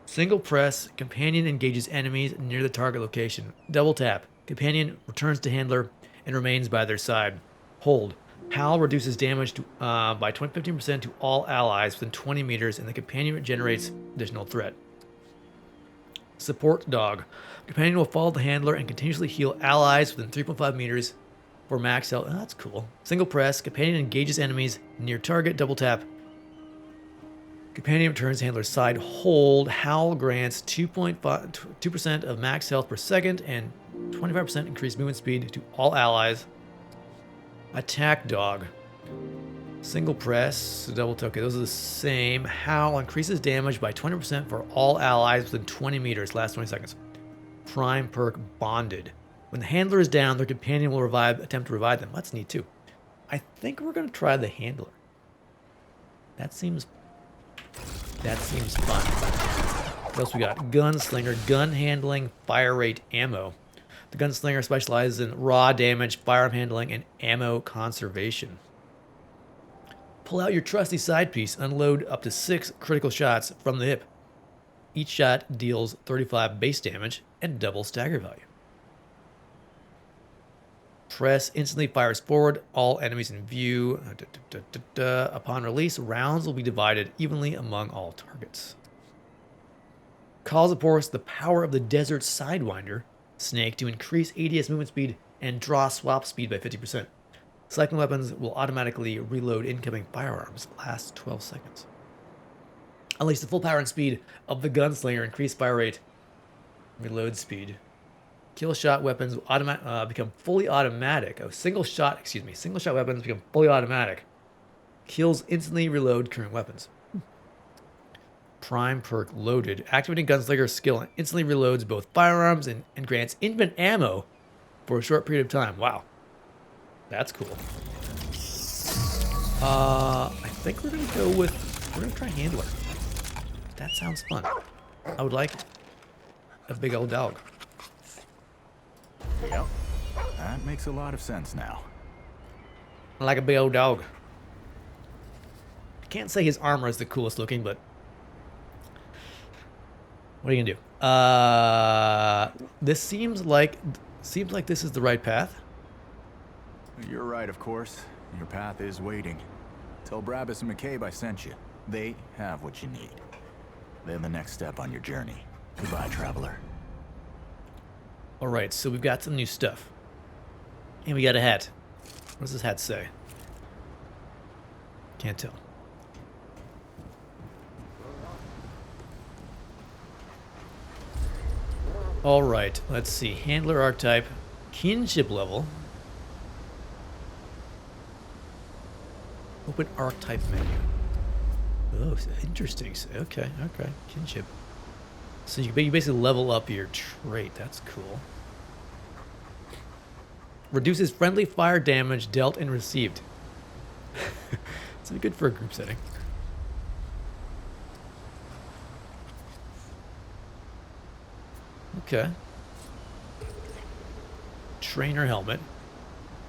Single press. Companion engages enemies near the target location. Double tap. Companion returns to handler and remains by their side. Hold. Howl reduces damage to, by 15% to all allies within 20 meters, and the companion generates additional threat. Support Dog. Companion will follow the handler and continuously heal allies within 3.5 meters for max health. Oh, that's cool. Single press. Companion engages enemies near target. Double tap. Companion returns to handler's side. Hold. Howl grants 2% of max health per second and 25% increased movement speed to all allies. Attack Dog. Single press, double tap. Okay, those are the same. Howl increases damage by 20% for all allies within 20 meters. Last 20 seconds. Prime perk Bonded. When the handler is down, their companion will attempt to revive them. That's neat too. I think we're gonna try the handler. That seems fun. What else we got? Gunslinger, gun handling, fire rate, ammo. The gunslinger specializes in raw damage, firearm handling, and ammo conservation. Pull out your trusty side piece, unload up to 6 critical shots from the hip. Each shot deals 35 base damage and double stagger value. Press instantly fires forward, all enemies in view. Upon release, rounds will be divided evenly among all targets. Calls upon the power of the Desert Sidewinder Snake to increase ADS movement speed and draw swap speed by 50%. Selecting weapons will automatically reload incoming firearms. Last 12 seconds. Unleash the full power and speed of the gunslinger. Increase fire rate. Reload speed. Kill shot weapons will become fully automatic. Single shot weapons become fully automatic. Kills instantly reload current weapons. Prime perk Loaded. Activating gunslinger skill instantly reloads both firearms and grants infinite ammo for a short period of time. Wow. That's cool. I think we're gonna try handler. That sounds fun. I would like a big old dog. Yep. That makes a lot of sense now. I like a big old dog. I can't say his armor is the coolest looking, but what are you gonna do? This seems like this is the right path. You're right, of course. Your path is waiting. Tell Brabus and McCabe I sent you. They have what you need. They're the next step on your journey. Goodbye, traveler. All right, so we've got some new stuff. And we got a hat. What does this hat say? Can't tell. All right, let's see. Handler archetype, kinship level. Open archetype menu. Oh, interesting. Okay. Kinship. So you basically level up your trait. That's cool. Reduces friendly fire damage dealt and received. It's good for a group setting. Okay. Trainer helmet.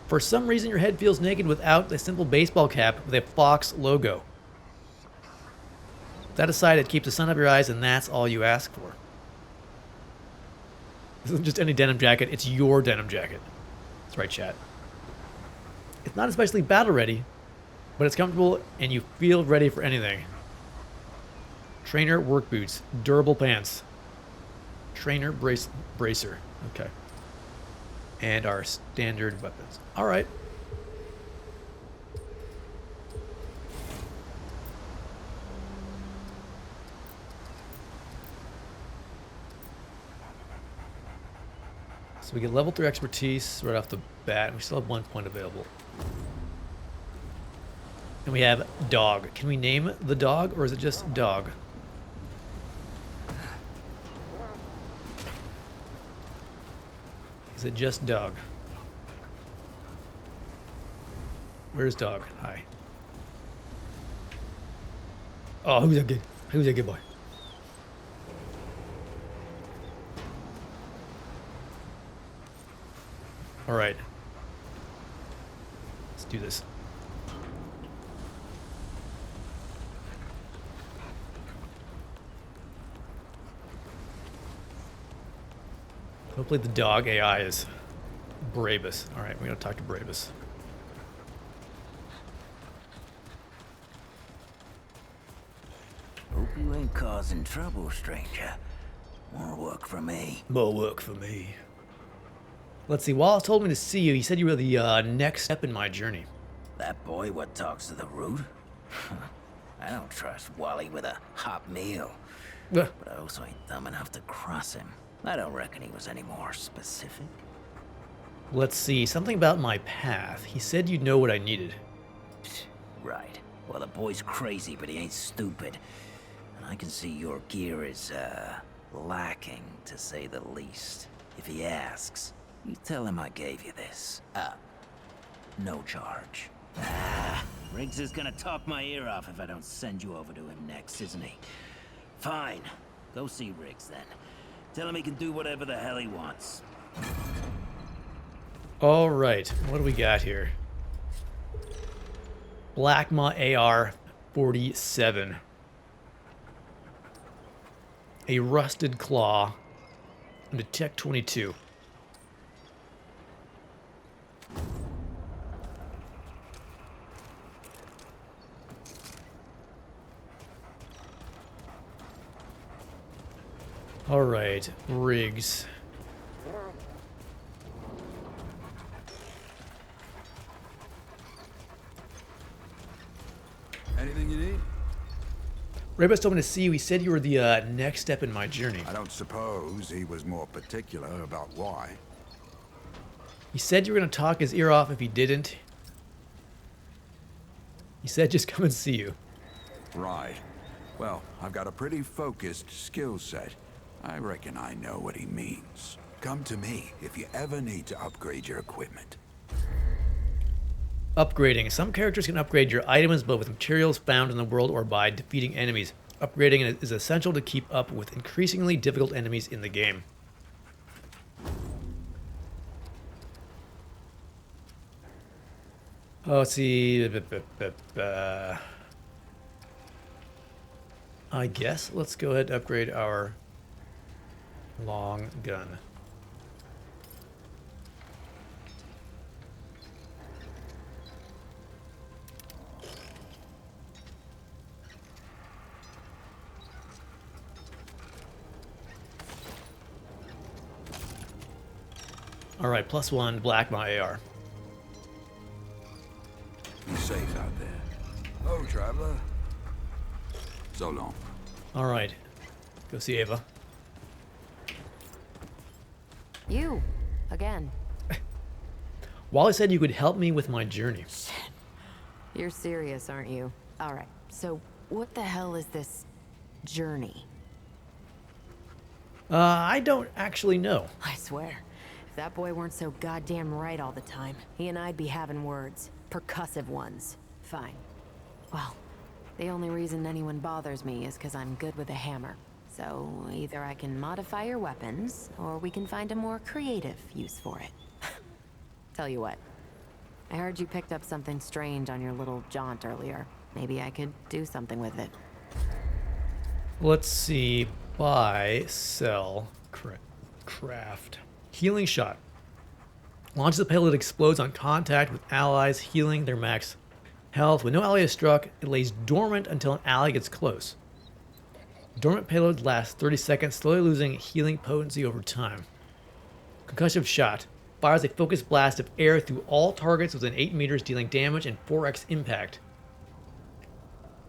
For some reason, your head feels naked without a simple baseball cap with a Fox logo. That aside, it keeps the sun up your eyes, and that's all you ask for. This isn't just any denim jacket, it's your denim jacket. That's right, chat. It's not especially battle ready, but it's comfortable and you feel ready for anything. Trainer work boots, durable pants. Trainer bracer. Okay. And our standard weapons. All right. So we get level 3 expertise right off the bat, and we still have 1 point available. And we have dog. Can we name the dog, or is it just dog? Is it just dog? Where's dog? Hi. Oh, who's that good? Who's that good boy? All right. Let's do this. Hopefully the dog AI is Bravus. All right, we're gonna talk to Bravus. Hope you ain't causing trouble, stranger. More work for me. More work for me. Let's see. Wallace told me to see you. He said you were the next step in my journey. That boy what talks to the root? I don't trust Wally with a hot meal. But I also ain't dumb enough to cross him. I don't reckon he was any more specific. Let's see. Something about my path. He said you'd know what I needed. Right. Well, the boy's crazy, but he ain't stupid. And I can see your gear is, lacking, to say the least. If he asks, you tell him I gave you this. No charge. Riggs is gonna talk my ear off if I don't send you over to him next, isn't he? Fine. Go see Riggs, then. Tell him he can do whatever the hell he wants. All right. What do we got here? Blackma AR-47. A rusted claw. And a Tech 22. All right, Riggs. Anything you need? Rebus told me to see you. He said you were the next step in my journey. I don't suppose he was more particular about why. He said you were going to talk his ear off if he didn't. He said just come and see you. Right. Well, I've got a pretty focused skill set. I reckon I know what he means. Come to me if you ever need to upgrade your equipment. Upgrading. Some characters can upgrade your items, but with materials found in the world or by defeating enemies. Upgrading is essential to keep up with increasingly difficult enemies in the game. Oh, let's see. I guess let's go ahead and upgrade our long gun. All right, +1 Blackma AR. Be safe out there. Oh, traveler. So long. All right, go see Ava. You, again. Wally said you could help me with my journey. You're serious, aren't you? All right, so what the hell is this journey? I don't actually know. I swear, if that boy weren't so goddamn right all the time, he and I'd be having words. Percussive ones. Fine. Well, the only reason anyone bothers me is because I'm good with a hammer. So either I can modify your weapons, or we can find a more creative use for it. Tell you what, I heard you picked up something strange on your little jaunt earlier. Maybe I could do something with it. Let's see. Buy, sell, craft. Healing shot. Launches a payload that explodes on contact with allies, healing their max health. When no ally is struck, it lays dormant until an ally gets close. Dormant payload lasts 30 seconds, slowly losing healing potency over time. Concussive shot. Fires a focused blast of air through all targets within 8 meters, dealing damage and 4x impact.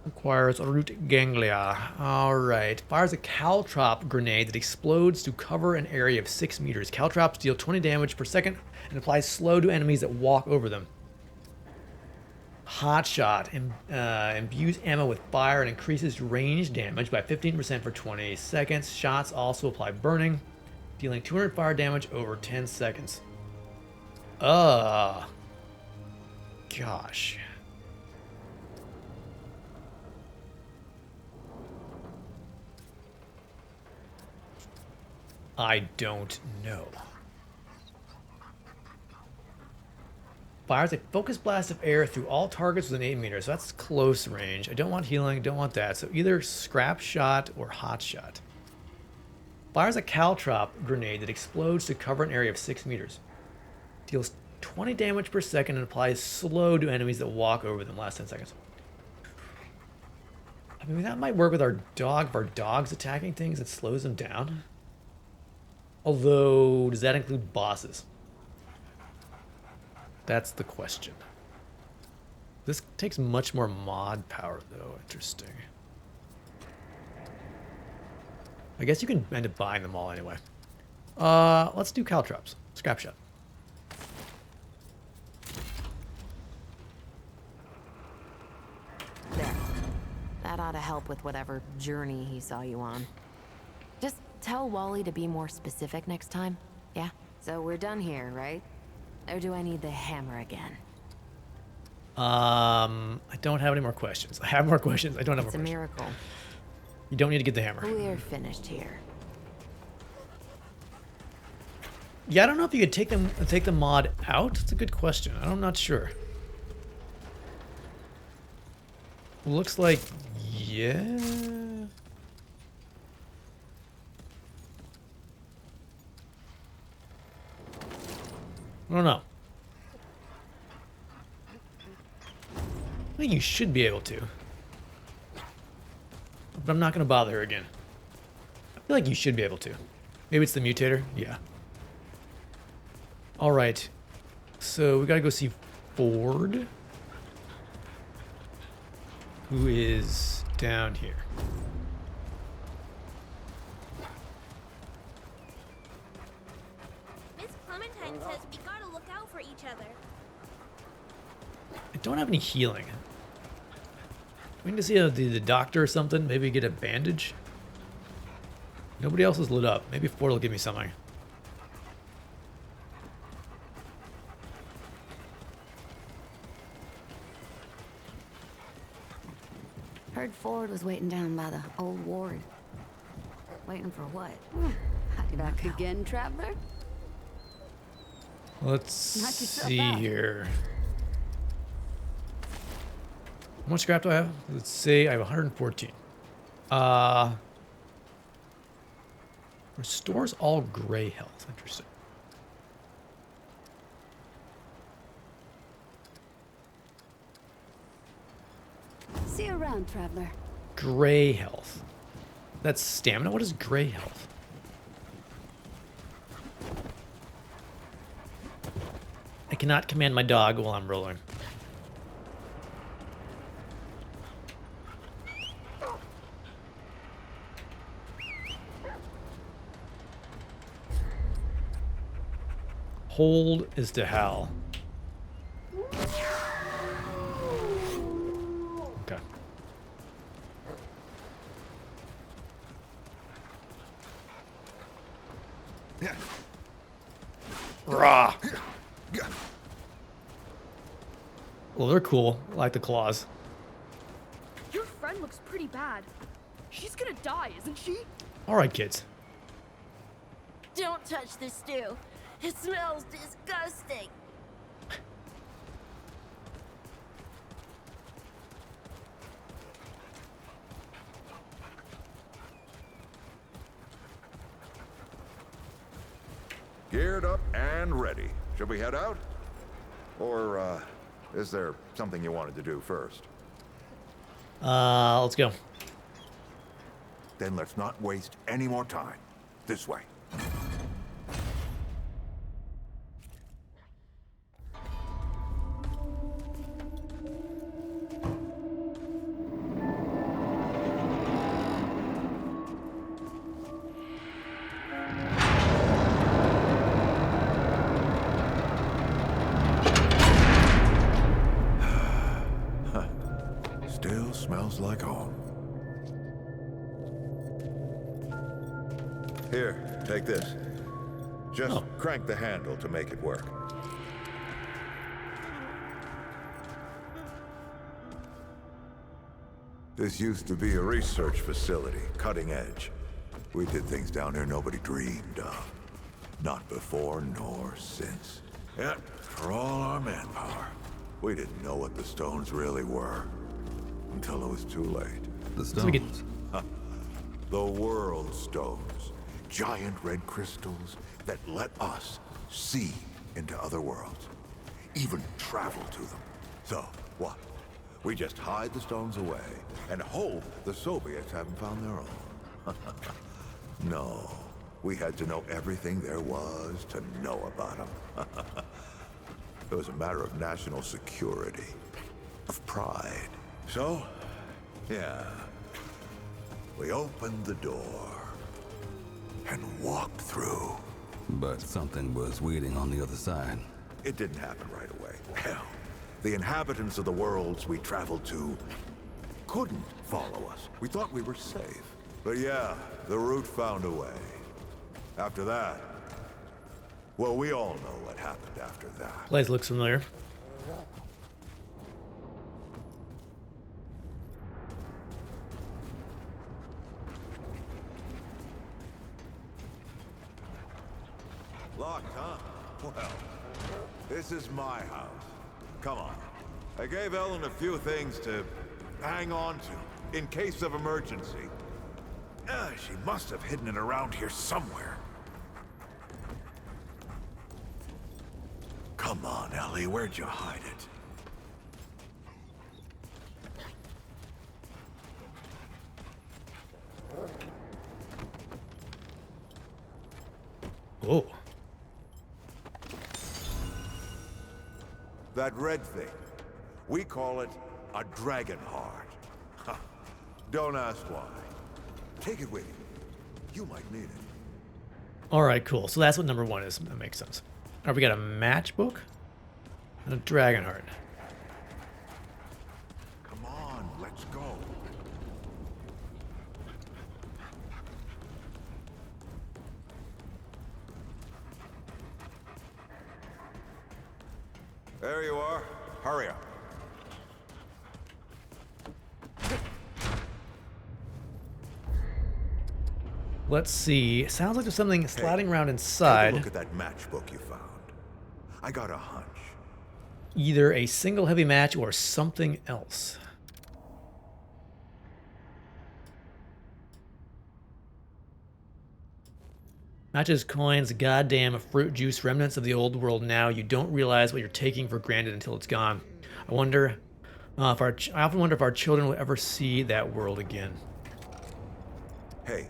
Requires root ganglia. Alright. Fires a caltrop grenade that explodes to cover an area of 6 meters. Caltrops deal 20 damage per second and applies slow to enemies that walk over them. Hot shot. Imbues ammo with fire and increases range damage by 15% for 20 seconds. Shots also apply burning, dealing 200 fire damage over 10 seconds. Gosh. I don't know. Fires a focus blast of air through all targets within 8 meters. So that's close range. I don't want healing, don't want that. So either scrap shot or hot shot. Fires a caltrop grenade that explodes to cover an area of 6 meters. Deals 20 damage per second and applies slow to enemies that walk over them. Last 10 seconds. I mean, that might work with our dog. If our dog's attacking things, it slows them down. Although, does that include bosses? That's the question. This takes much more mod power, though. Interesting. I guess you can end up buying them all anyway. Let's do caltrops. Scrap shot. There. That ought to help with whatever journey he saw you on. Just tell Wally to be more specific next time. Yeah? So we're done here, right? Or do I need the hammer again? I don't have any more questions. I have more questions. I don't have more It's a questions. miracle. You don't need to get the hammer. We're finished here. Yeah, I don't know if you could take the mod out. It's a good question. I'm not sure. Looks like yeah. I don't know. I think you should be able to. But I'm not going to bother her again. I feel like you should be able to. Maybe it's the mutator? Yeah. Alright. So we got to go see Ford. Who is down here. Miss Clementine says we gotta look out for each other. I don't have any healing. We need to see the doctor or something. Maybe get a bandage. Nobody else is lit up. Maybe Ford will give me something. Heard Ford was waiting down by the old ward. Waiting for what? Back again, traveler? Let's Knock yourself see out. here. How much scrap do I have? Let's see. I have 114. Restores all gray health. Interesting. See you around, traveler. Gray health. That's stamina. What is gray health? I cannot command my dog while I'm rolling. Hold is to howl. Okay. Rah! Well, they're cool. I like the claws. Your friend looks pretty bad. She's gonna die, isn't she? All right, kids. Don't touch the stew. It smells disgusting. Geared up and ready. Should we head out? Or, is there something you wanted to do first? Let's go. Then let's not waste any more time. This way. Still smells like home. Here, take this. Just crank the handle to make it work. This used to be a research facility, cutting edge. We did things down here nobody dreamed of. Not before nor since. Yet, for all our manpower, we didn't know what the stones really were. Until it was too late. The So we get- stones. The world stones. Giant red crystals that let us see into other worlds. Even travel to them. So, what? We just hide the stones away and hope the Soviets haven't found their own. No. We had to know everything there was to know about them. It was a matter of national security. Of pride. So, yeah. We opened the door and walked through. But something was waiting on the other side. It didn't happen right away. Hell, the inhabitants of the worlds we traveled to couldn't follow us. We thought we were safe. But yeah, the root found a way. After that, well, we all know what happened after that. Place looks familiar. Locked, huh? Well, this is my house. Come on. I gave Ellen a few things to hang on to, in case of emergency. She must have hidden it around here somewhere. Come on, Ellie, where'd you hide it? Oh. That red thing. We call it a dragon heart. Huh. Don't ask why. Take it with you. You might need it. All right, cool. So that's what number 1 is. That makes sense. All right, we got a matchbook and a dragon heart. Come on, let's go. There you are. Hurry up. Let's see. Sounds like there's something sliding around Take a inside. look at that matchbook you found. I got a hunch. Either a single heavy match or something else. Matches, coins, goddamn fruit juice, remnants of the old world now. You don't realize what you're taking for granted until it's gone. I wonder I often wonder if our children will ever see that world again. Hey,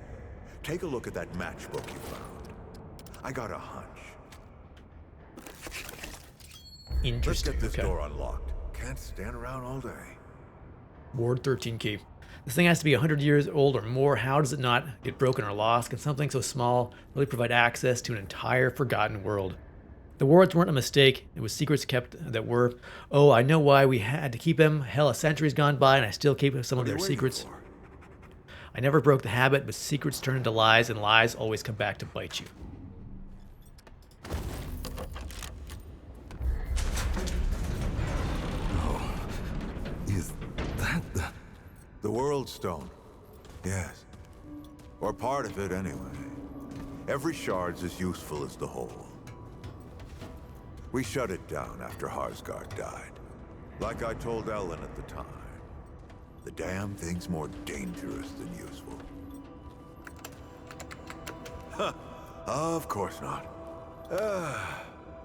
take a look at that matchbook you found. I got a hunch. Let's Interesting. get this Okay. door unlocked. Can't stand around all day. Ward 13 key. This thing has to be 100 years old or more. How does it not get broken or lost? Can something so small really provide access to an entire forgotten world? The wards weren't a mistake. It was secrets kept that were. Oh, I know why we had to keep them. Hell, a century's gone by and I still keep some of their secrets. I never broke the habit, but secrets turn into lies and lies always come back to bite you. Is that the World Stone? Yes. Or part of it, anyway. Every shard's as useful as the whole. We shut it down after Harsgard died. Like I told Ellen at the time. The damn thing's more dangerous than useful. Huh. Of course not.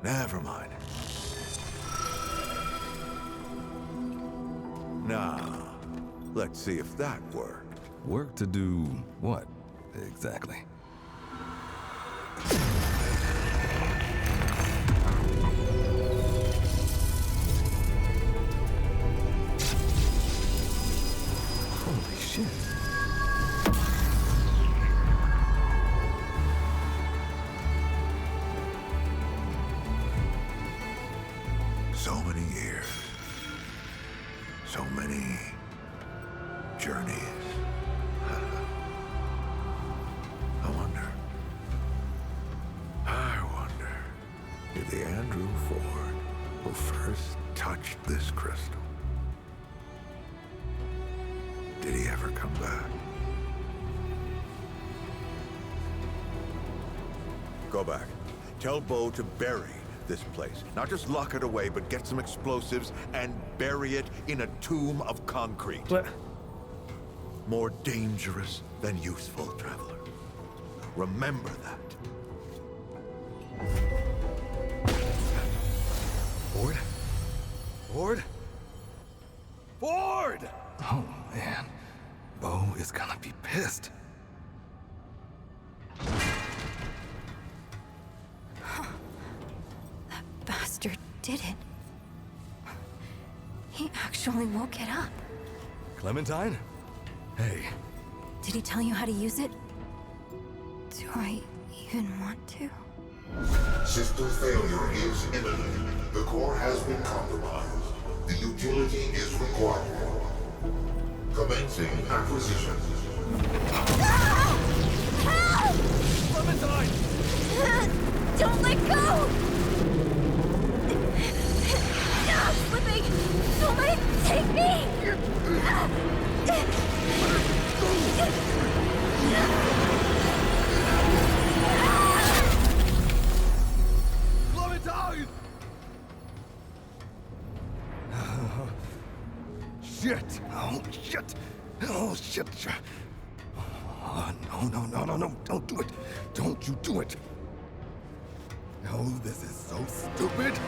Never mind. Now, let's see if that worked. work to do what exactly? Holy shit. So many years. So many journeys. I wonder if the Andrew Ford who first touched this crystal, did he ever come back? Go back. Tell Bo to bury this place. Not just lock it away, but get some explosives and bury it in a tomb of concrete. What? More dangerous than useful, traveler. Remember that. Ford? Ford? Ford! Oh, man. Bo is gonna be pissed. That bastard did it. He actually woke it up. Clementine? Hey. Did he tell you how to use it? Do I even want to? System failure is imminent. The core has been compromised. The utility is required. Commencing acquisition. Help! Clementine! Don't let go! I'm slipping! Somebody take me! Clementine! Shit! Oh, shit! Oh, shit! Oh, no, don't do it! Don't you do it! No, this is so stupid!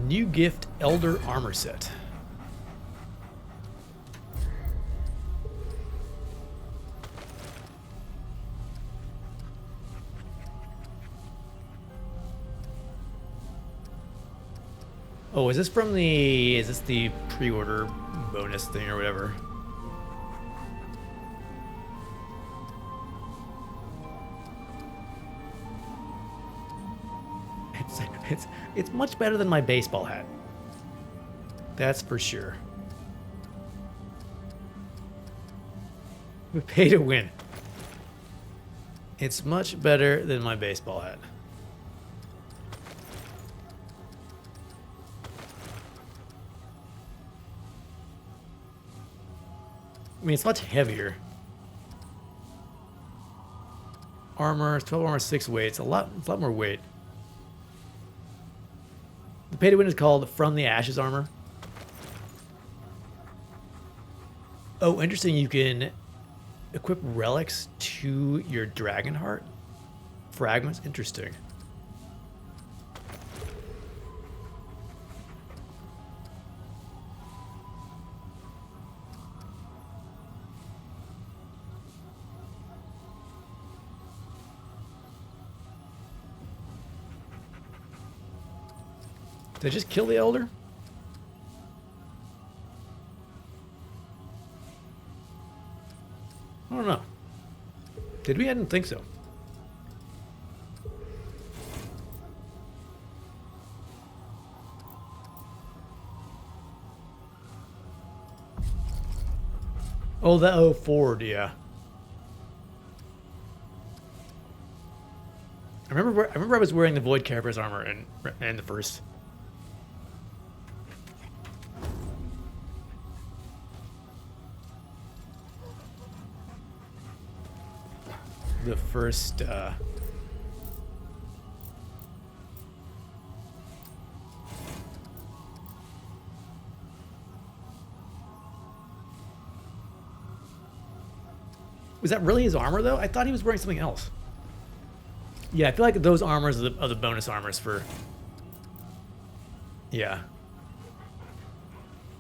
New gift, Elder Armor Set. Oh, is this from the... Is this the pre-order bonus thing or whatever? It's much better than my baseball hat. That's for sure. We pay to win. It's much better than my baseball hat. I mean, it's much heavier. Armor, 12 armor, 6 weight. It's a lot more weight. The pay to win is called From the Ashes armor. Oh, interesting. You can equip relics to your dragon heart. Fragments. Interesting. Did I just kill the elder? I don't know. Did we? I didn't think so. Oh, that Ford, yeah. I remember I was wearing the Void Carapace armor in the first. Was that really his armor though? I thought he was wearing something else. Yeah, I feel like those armors are the bonus armors for. Yeah.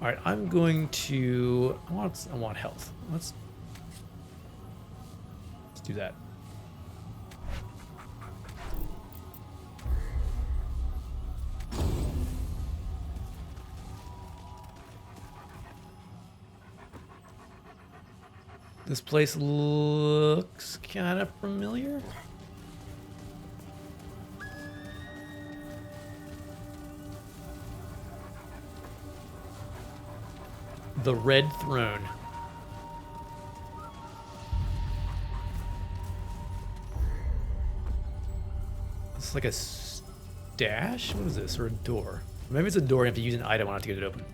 All right, I'm going to. I want health. Let's do that. This place looks kind of familiar. The Red Throne. It's like a dash? What is this? Or a door? Maybe it's a door and you have to use an item on it to get it open.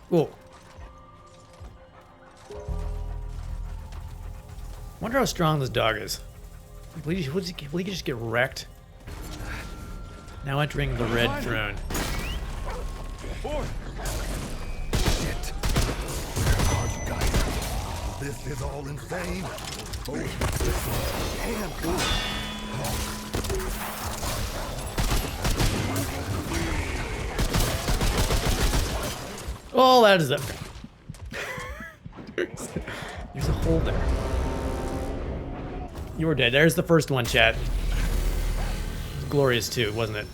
Whoa. Wonder how strong this dog is. Will he just get wrecked? Now entering the red throne. Shit. Where are you guys? This is all insane. Oh, that is it. There's a hole there. You were dead. There's the first one, chat. It was glorious too, wasn't it?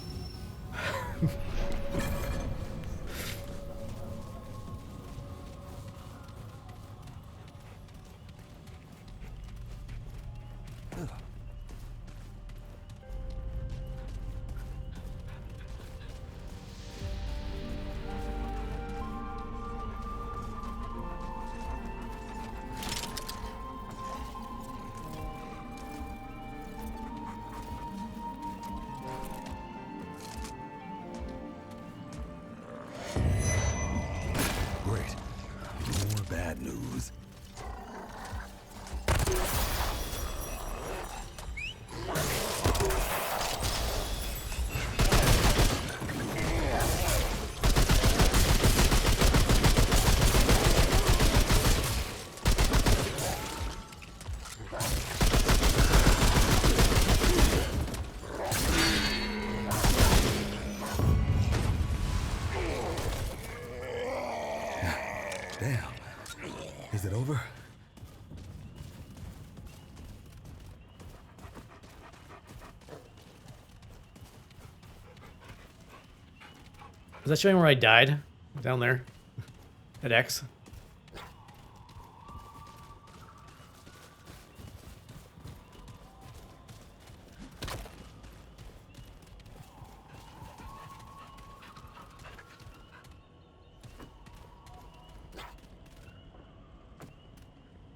Bad news. Damn. Is it over? Is that showing where I died? Down there? At X?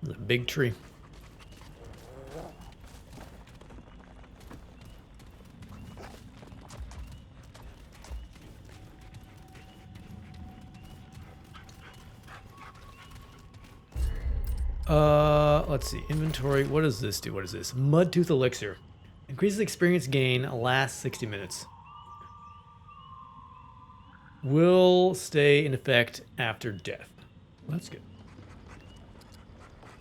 The big tree. Let's see. Inventory. What does this do? What is this? Mudtooth Elixir. Increases experience gain, lasts 60 minutes. Will stay in effect after death. That's good.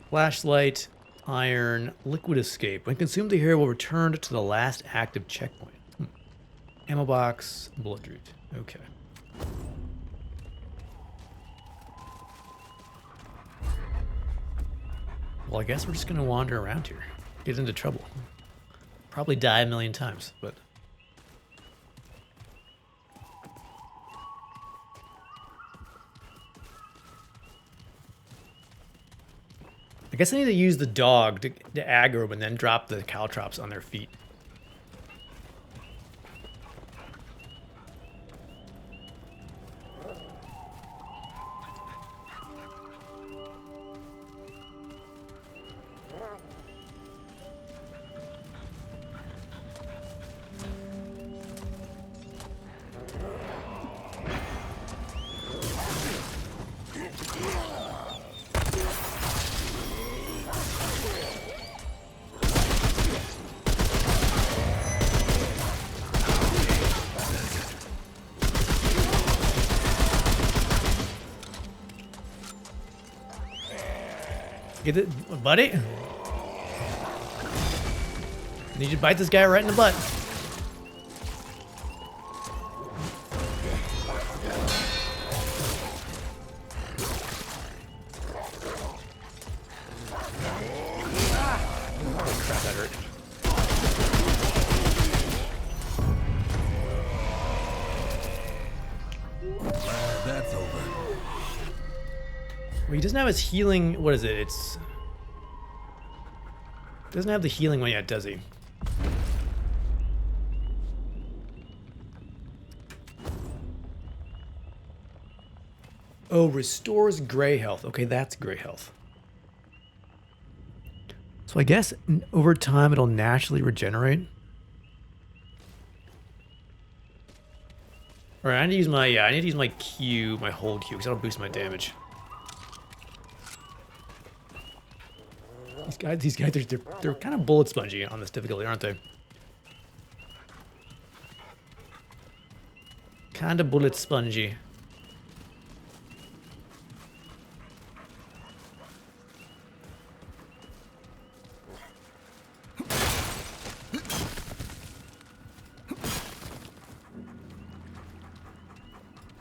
Flashlight, iron, liquid escape. When consumed, the hero will return to the last active checkpoint. Ammo box, bullet root. Okay. Well, I guess we're just gonna wander around here. Get into trouble. Probably die a million times, but... I guess I need to use the dog to aggro them and then drop the caltrops on their feet. Get it, buddy? Need you to bite this guy right in the butt. Crap, that hurt. That's over. Well, he doesn't have his healing. What is it? It's. Doesn't have the healing one yet, does he? Oh, restores gray health. Okay, that's gray health. So I guess over time it'll naturally regenerate. All right, I need to use my I need to use my Q, my hold Q, because that'll boost my damage. These guys, they're kind of bullet spongy on this difficulty, aren't they? Kind of bullet spongy.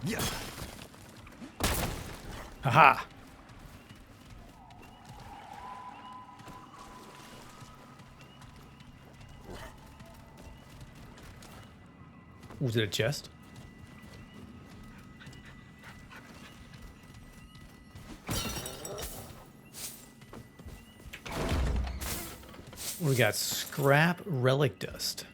Yeah. Haha. Was it a chest? We got scrap relic dust.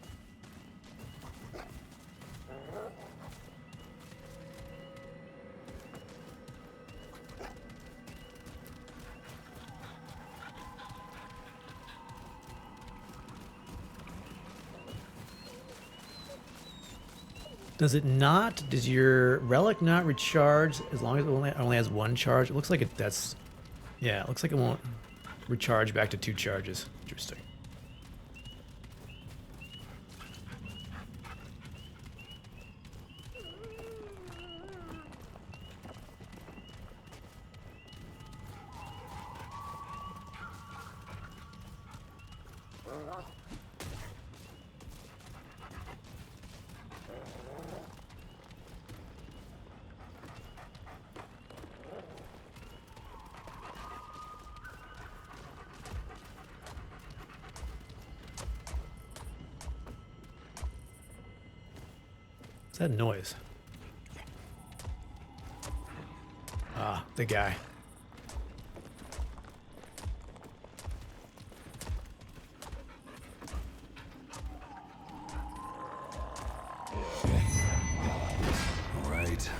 Does it not? Does your relic not recharge as long as it only has one charge? It looks like that's... Yeah, it looks like it won't recharge back to 2 charges. Interesting. What's that noise? Ah, the guy. All right.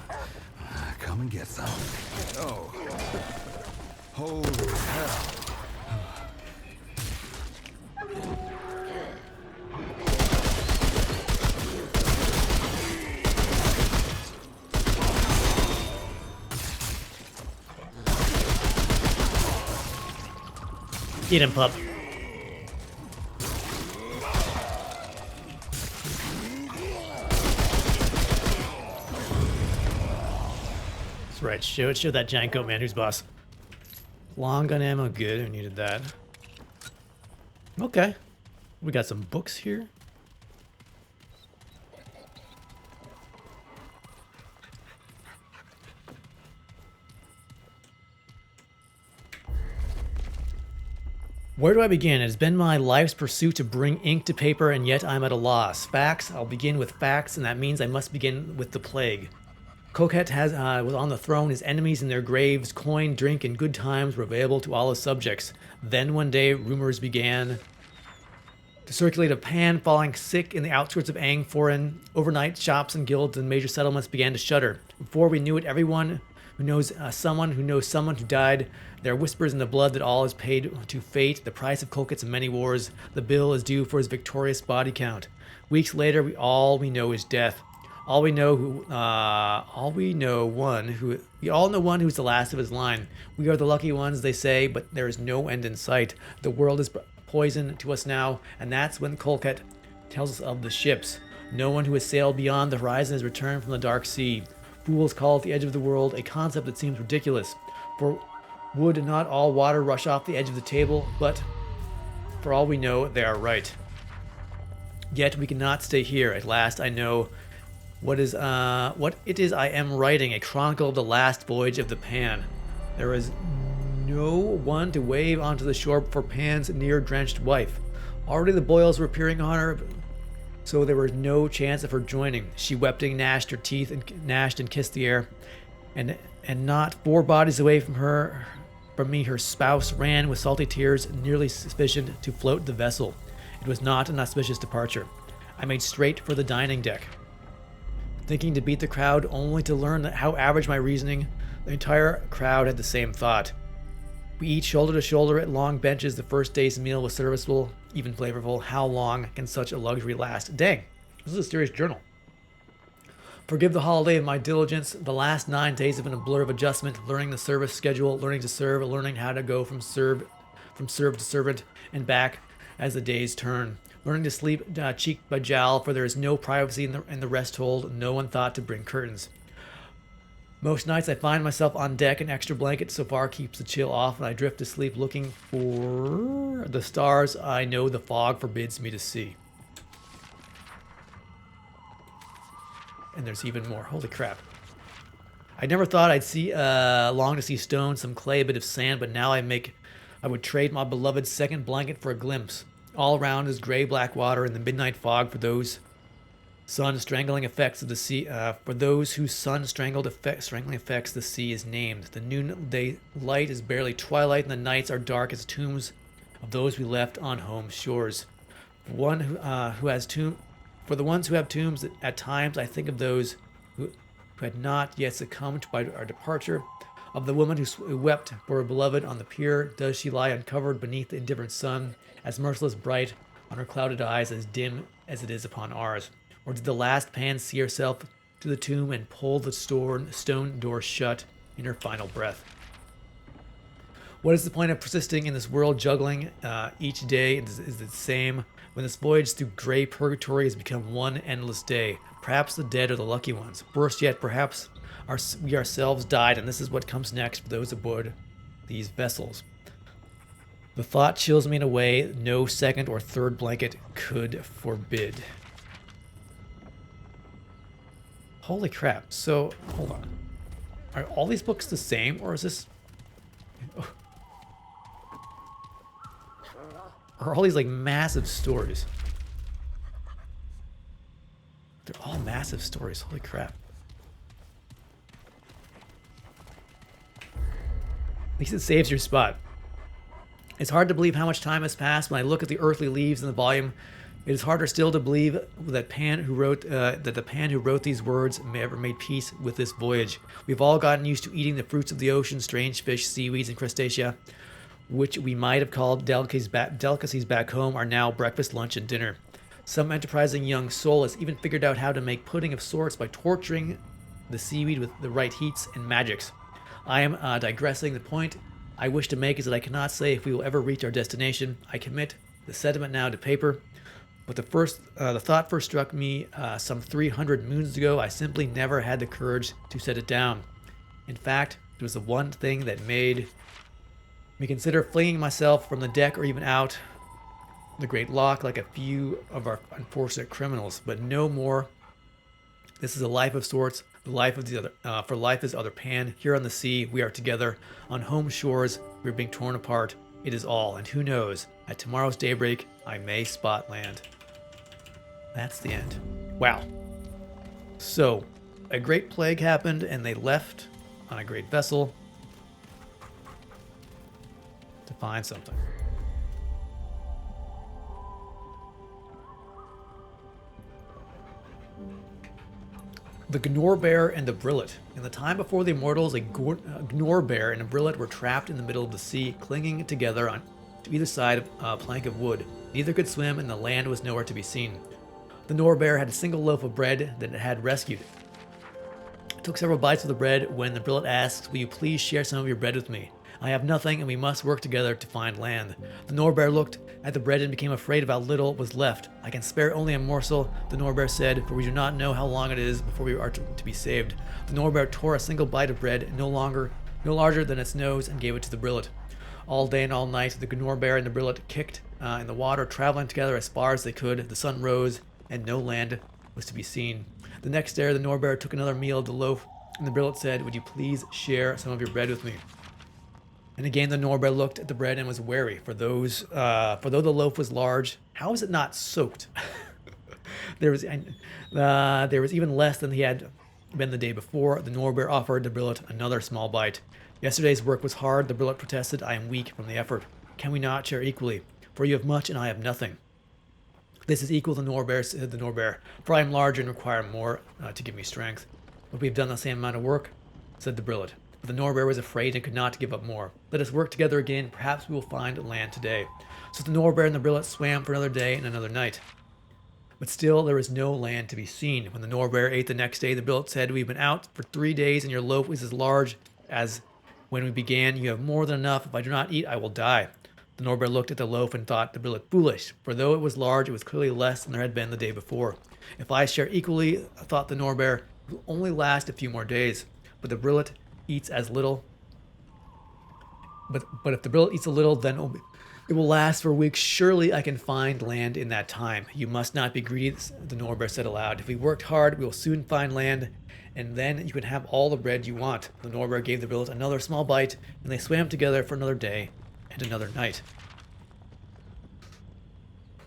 Come and get some. Oh. Holy hell. Get him, pup. That's right. Show that giant goat man who's boss. Long gun ammo, good. We needed that. Okay. We got some books here. Where do I begin? It has been my life's pursuit to bring ink to paper, and yet I'm at a loss. Facts, I'll begin with facts, and that means I must begin with the plague. Coquette was on the throne, his enemies in their graves, coin, drink, and good times were available to all his subjects. Then one day, rumors began to circulate of Pan falling sick in the outskirts of Angforen. Overnight, shops and guilds and major settlements began to shudder. Before we knew it, everyone who knows someone who died. There are whispers in the blood that all is paid to fate, the price of Coquette's many wars. The bill is due for his victorious body count. Weeks later, all we know is death. We all know one who's the last of his line. We are the lucky ones, they say, but there is no end in sight. The world is poison to us now, and that's when Coquette tells us of the ships. No one who has sailed beyond the horizon has returned from the dark sea. Fools call it the edge of the world, a concept that seems ridiculous. For would not all water rush off the edge of the table? But for all we know, they are right. Yet we cannot stay here. At last I know what it is I am writing, a chronicle of the last voyage of the Pan. There is no one to wave onto the shore for Pan's near-drenched wife. Already the boils were appearing on her, so there was no chance of her joining. She wept and gnashed her teeth and kissed the air, and not 4 bodies away from me, her spouse ran with salty tears, nearly sufficient to float the vessel. It was not an auspicious departure. I made straight for the dining deck, thinking to beat the crowd, only to learn how average my reasoning. The entire crowd had the same thought. We eat shoulder to shoulder at long benches. The first day's meal was serviceable, even flavorful. How long can such a luxury last? Dang, this is a serious journal. Forgive the holiday of my diligence. The last 9 days have been a blur of adjustment, learning the service schedule, learning to serve, learning how to go from serve to servant and back as the days turn. Learning to sleep cheek by jowl, for there is no privacy in the rest hold. No one thought to bring curtains. Most nights I find myself on deck. An extra blanket so far keeps the chill off, and I drift to sleep looking for the stars I know the fog forbids me to see. And there's even more. Holy crap. I never thought I'd long to see stone, some clay, a bit of sand, but now I would trade my beloved second blanket for a glimpse. All around is gray-black water in the midnight fog for those sun-strangling effects of the sea. For those whose sun-strangling effects the sea is named. The noonday light is barely twilight, and the nights are dark as tombs of those we left on home shores. For the ones who have tombs, at times I think of those who had not yet succumbed by our departure. Of the woman who wept for her beloved on the pier, does she lie uncovered beneath the indifferent sun, as merciless bright on her clouded eyes, as dim as it is upon ours? Or did the last Pan see herself to the tomb and pull the stone door shut in her final breath? What is the point of persisting in this world, juggling each day is the same, when this voyage through gray purgatory has become one endless day? Perhaps the dead are the lucky ones. Worse yet, perhaps we ourselves died, and this is what comes next for those aboard these vessels. The thought chills me in a way no second or third blanket could forbid. Holy crap. So, hold on. Are all these books the same, or is this... Are all these like massive stories? They're all massive stories. Holy crap. At least it saves your spot. It's hard to believe how much time has passed. When I look at the earthly leaves in the volume, it is harder still to believe that the Pan who wrote these words may ever made peace with this voyage. We've all gotten used to eating the fruits of the ocean, strange fish, seaweeds, and crustacea, which we might have called delicacies back home, are now breakfast, lunch, and dinner. Some enterprising young soul has even figured out how to make pudding of sorts by torturing the seaweed with the right heats and magics. I am digressing. The point I wish to make is that I cannot say if we will ever reach our destination. I commit the sentiment now to paper. But the thought first struck me some 300 moons ago. I simply never had the courage to set it down. In fact, it was the one thing that made me consider flinging myself from the deck or even out the great lock like a few of our unfortunate criminals. But no more. This is a life of sorts. The life of the other. For life is other Pan. Here on the sea, we are together. On home shores, we are being torn apart. It is all, and who knows? At tomorrow's daybreak, I may spot land. That's the end. Wow. So, a great plague happened, and they left on a great vessel to find something. The Gnor Bear and the Brillet. In the time before the immortals, a Gnor Bear and a Brillet were trapped in the middle of the sea, clinging together to either side of a plank of wood. Neither could swim, and the land was nowhere to be seen. The Gnor Bear had a single loaf of bread that it had rescued. It took several bites of the bread when the Brillet asked, "Will you please share some of your bread with me? I have nothing, and we must work together to find land." The Gnor Bear looked at the bread and became afraid of how little was left. "I can spare only a morsel," the Gnor Bear said, "for we do not know how long it is before we are to be saved." The Gnor Bear tore a single bite of bread, no larger than its nose, and gave it to the Brillet. All day and all night, the Gnor Bear and the Brillet kicked in the water, traveling together as far as they could. The sun rose, and no land was to be seen. The next day, the Gnor Bear took another meal of the loaf, and the Brillet said, "Would you please share some of your bread with me?" And again, the Gnor Bear looked at the bread and was wary, for though the loaf was large, how was it not soaked? There was even less than he had been the day before. The Gnor Bear offered the Brillet another small bite. "Yesterday's work was hard," the Brillet protested. "I am weak from the effort. Can we not share equally? For you have much and I have nothing." "This is equal," said the Gnor Bear, "for I am larger and require more to give me strength." "But we have done the same amount of work," said the Brillet. But the Norbear was afraid and could not give up more. Let us work together again. Perhaps we will find land today. So the Norbear and the Brillet swam for another day and another night. But still, there was no land to be seen. When the Norbear ate the next day, the Brillet said, "We've been out for 3 days, and your loaf is as large as when we began. You have more than enough. If I do not eat, I will die." The Norbear looked at the loaf and thought the Brillet foolish, for though it was large, it was clearly less than there had been the day before. "If I share equally," thought the Norbear, "it will only last a few more days. But the Brillet eats as little. But if the Brillet eats a little, then it will last for weeks. Surely I can find land in that time." "You must not be greedy," the Norbear said aloud. "If we worked hard, we will soon find land, and then you can have all the bread you want." The Norbear gave the Brillet another small bite, and they swam together for another day and another night.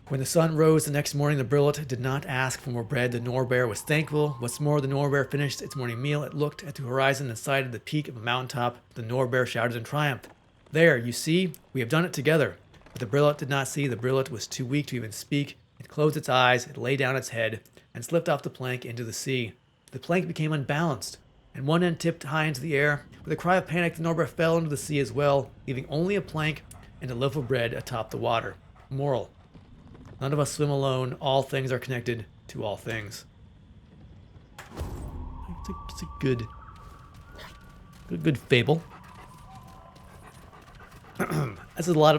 When the sun rose the next morning, the Brillet did not ask for more bread. The Norbear was thankful. What's more, the Norbear finished its morning meal. It looked at the horizon and sighted the peak of a mountaintop. The Norbear shouted in triumph, "There, you see, we have done it together." But the Brillet did not see. The Brillet was too weak to even speak. It closed its eyes, it lay down its head, and slipped off the plank into the sea. The plank became unbalanced, and one end tipped high into the air. With a cry of panic, the Norbear fell into the sea as well, leaving only a plank and a loaf of bread atop the water. Moral: none of us swim alone. All things are connected to all things. It's a good fable. There's a lot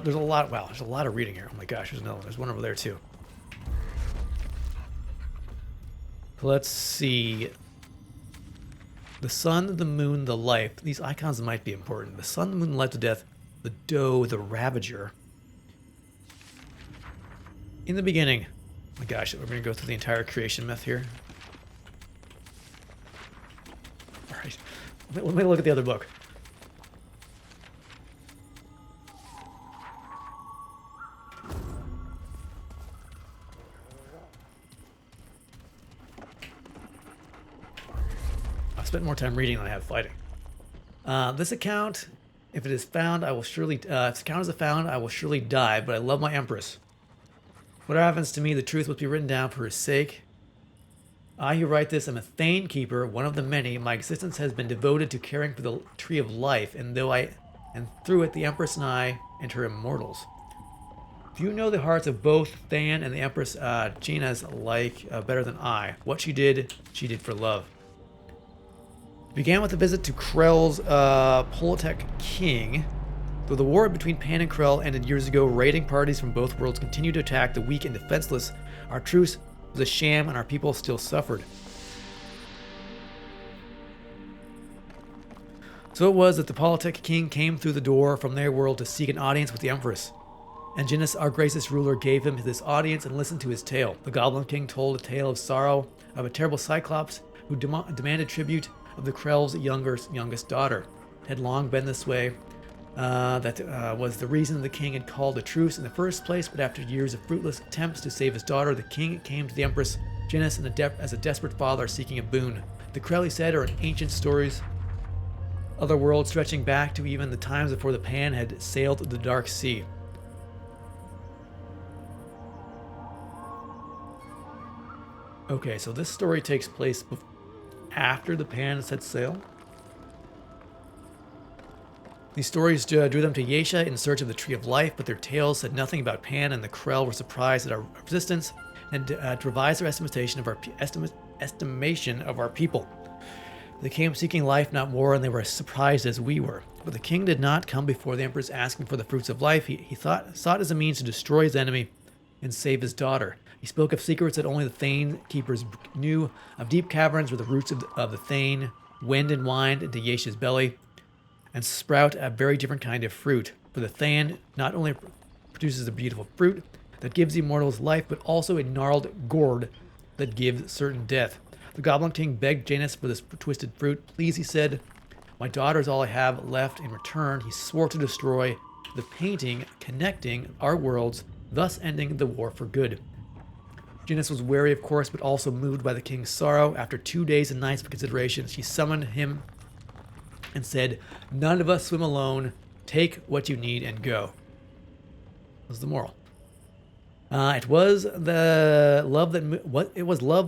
of reading here. Oh my gosh, there's another one. There's one over there too. Let's see. The sun, the moon, the life. These icons might be important. The sun, the moon, the life, the death, the doe, the ravager. In the beginning, oh my gosh, we're going to go through the entire creation myth here. All right, let me look at the other book. I've spent more time reading than I have fighting. This account, if it is found, I will surely. If this account is found, I will surely die. But I love my Empress. Whatever happens to me, the truth must be written down for his sake. I who write this am a Thane keeper, one of the many. My existence has been devoted to caring for the tree of life, and through it, the Empress and I and her immortals. If you know the hearts of both Thane and the Empress Jaina's alike better than I, what she did for love. It began with a visit to Krell's Politek king. Though the war between Pan and Krell ended years ago, raiding parties from both worlds continued to attack the weak and defenseless. Our truce was a sham, and our people still suffered. So it was that the Politek king came through the door from their world to seek an audience with the Empress. And Janus, our gracious ruler, gave him this audience and listened to his tale. The Goblin King told a tale of sorrow of a terrible Cyclops who demanded tribute of the Krell's youngest daughter. It had long been this way. That was the reason the king had called a truce in the first place, but after years of fruitless attempts to save his daughter, the king came to the Empress Janus as a desperate father seeking a boon. The Krell, he said, are ancient stories, other worlds stretching back to even the times before the Pan had sailed the Dark Sea. Okay, so this story takes place after the Pan set sail. These stories drew them to Yesha in search of the Tree of Life, but their tales said nothing about Pan, and the Krell were surprised at our resistance and to revise their estimation of our people. They came seeking life, not war, and they were as surprised as we were. But the king did not come before the Empress asking for the fruits of life. He sought as a means to destroy his enemy and save his daughter. He spoke of secrets that only the Thane keepers knew, of deep caverns where the roots of the Thane wind and wind into Yesha's belly and sprout a very different kind of fruit. For the Thane not only produces a beautiful fruit that gives the immortals life, but also a gnarled gourd that gives certain death. The Goblin King begged Janus for this twisted fruit. "Please," he said, "my daughter is all I have left." In return, he swore to destroy the painting connecting our worlds, thus ending the war for good. Janus was wary, of course, but also moved by the king's sorrow. After 2 days and nights of consideration, she summoned him and said, "None of us swim alone. Take what you need and go." That was the moral. It was love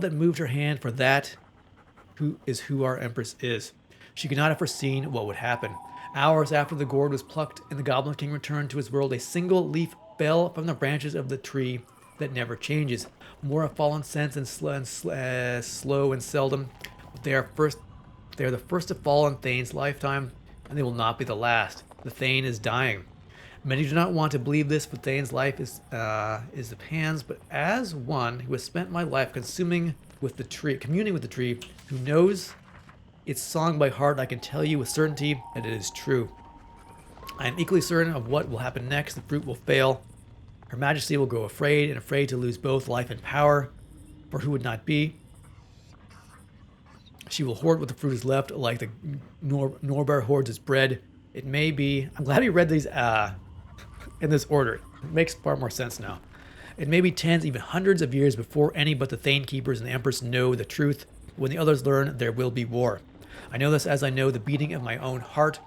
that moved her hand, for that who our Empress is. She could not have foreseen what would happen. Hours after the gourd was plucked and the Goblin King returned to his world, a single leaf fell from the branches of the tree that never changes. More have fallen since and slow and seldom. But they are the first to fall in Thane's lifetime, and they will not be the last. The Thane is dying. Many do not want to believe this, but Thane's life is the Pan's. But as one who has spent my life communing with the tree, who knows its song by heart, I can tell you with certainty that it is true. I am equally certain of what will happen next. The fruit will fail. Her Majesty will grow afraid, and afraid to lose both life and power. For who would not be? She will hoard what the fruit is left, like the Norbear hoards its bread. It may be... I'm glad we read these in this order. It makes far more sense now. It may be tens, even hundreds of years before any but the Thane Keepers and the Empress know the truth. When the others learn, there will be war. I know this as I know the beating of my own heart.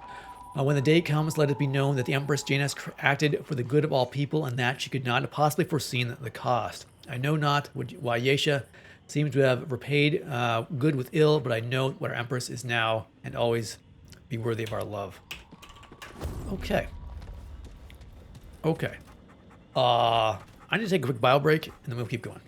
When the day comes, let it be known that the Empress Janus acted for the good of all people, and that she could not have possibly foreseen the cost. I know not why Yesha seems to have repaid good with ill, but I know what our Empress is now, and always be worthy of our love. Okay. Okay. I need to take a quick bio break, and then we'll keep going.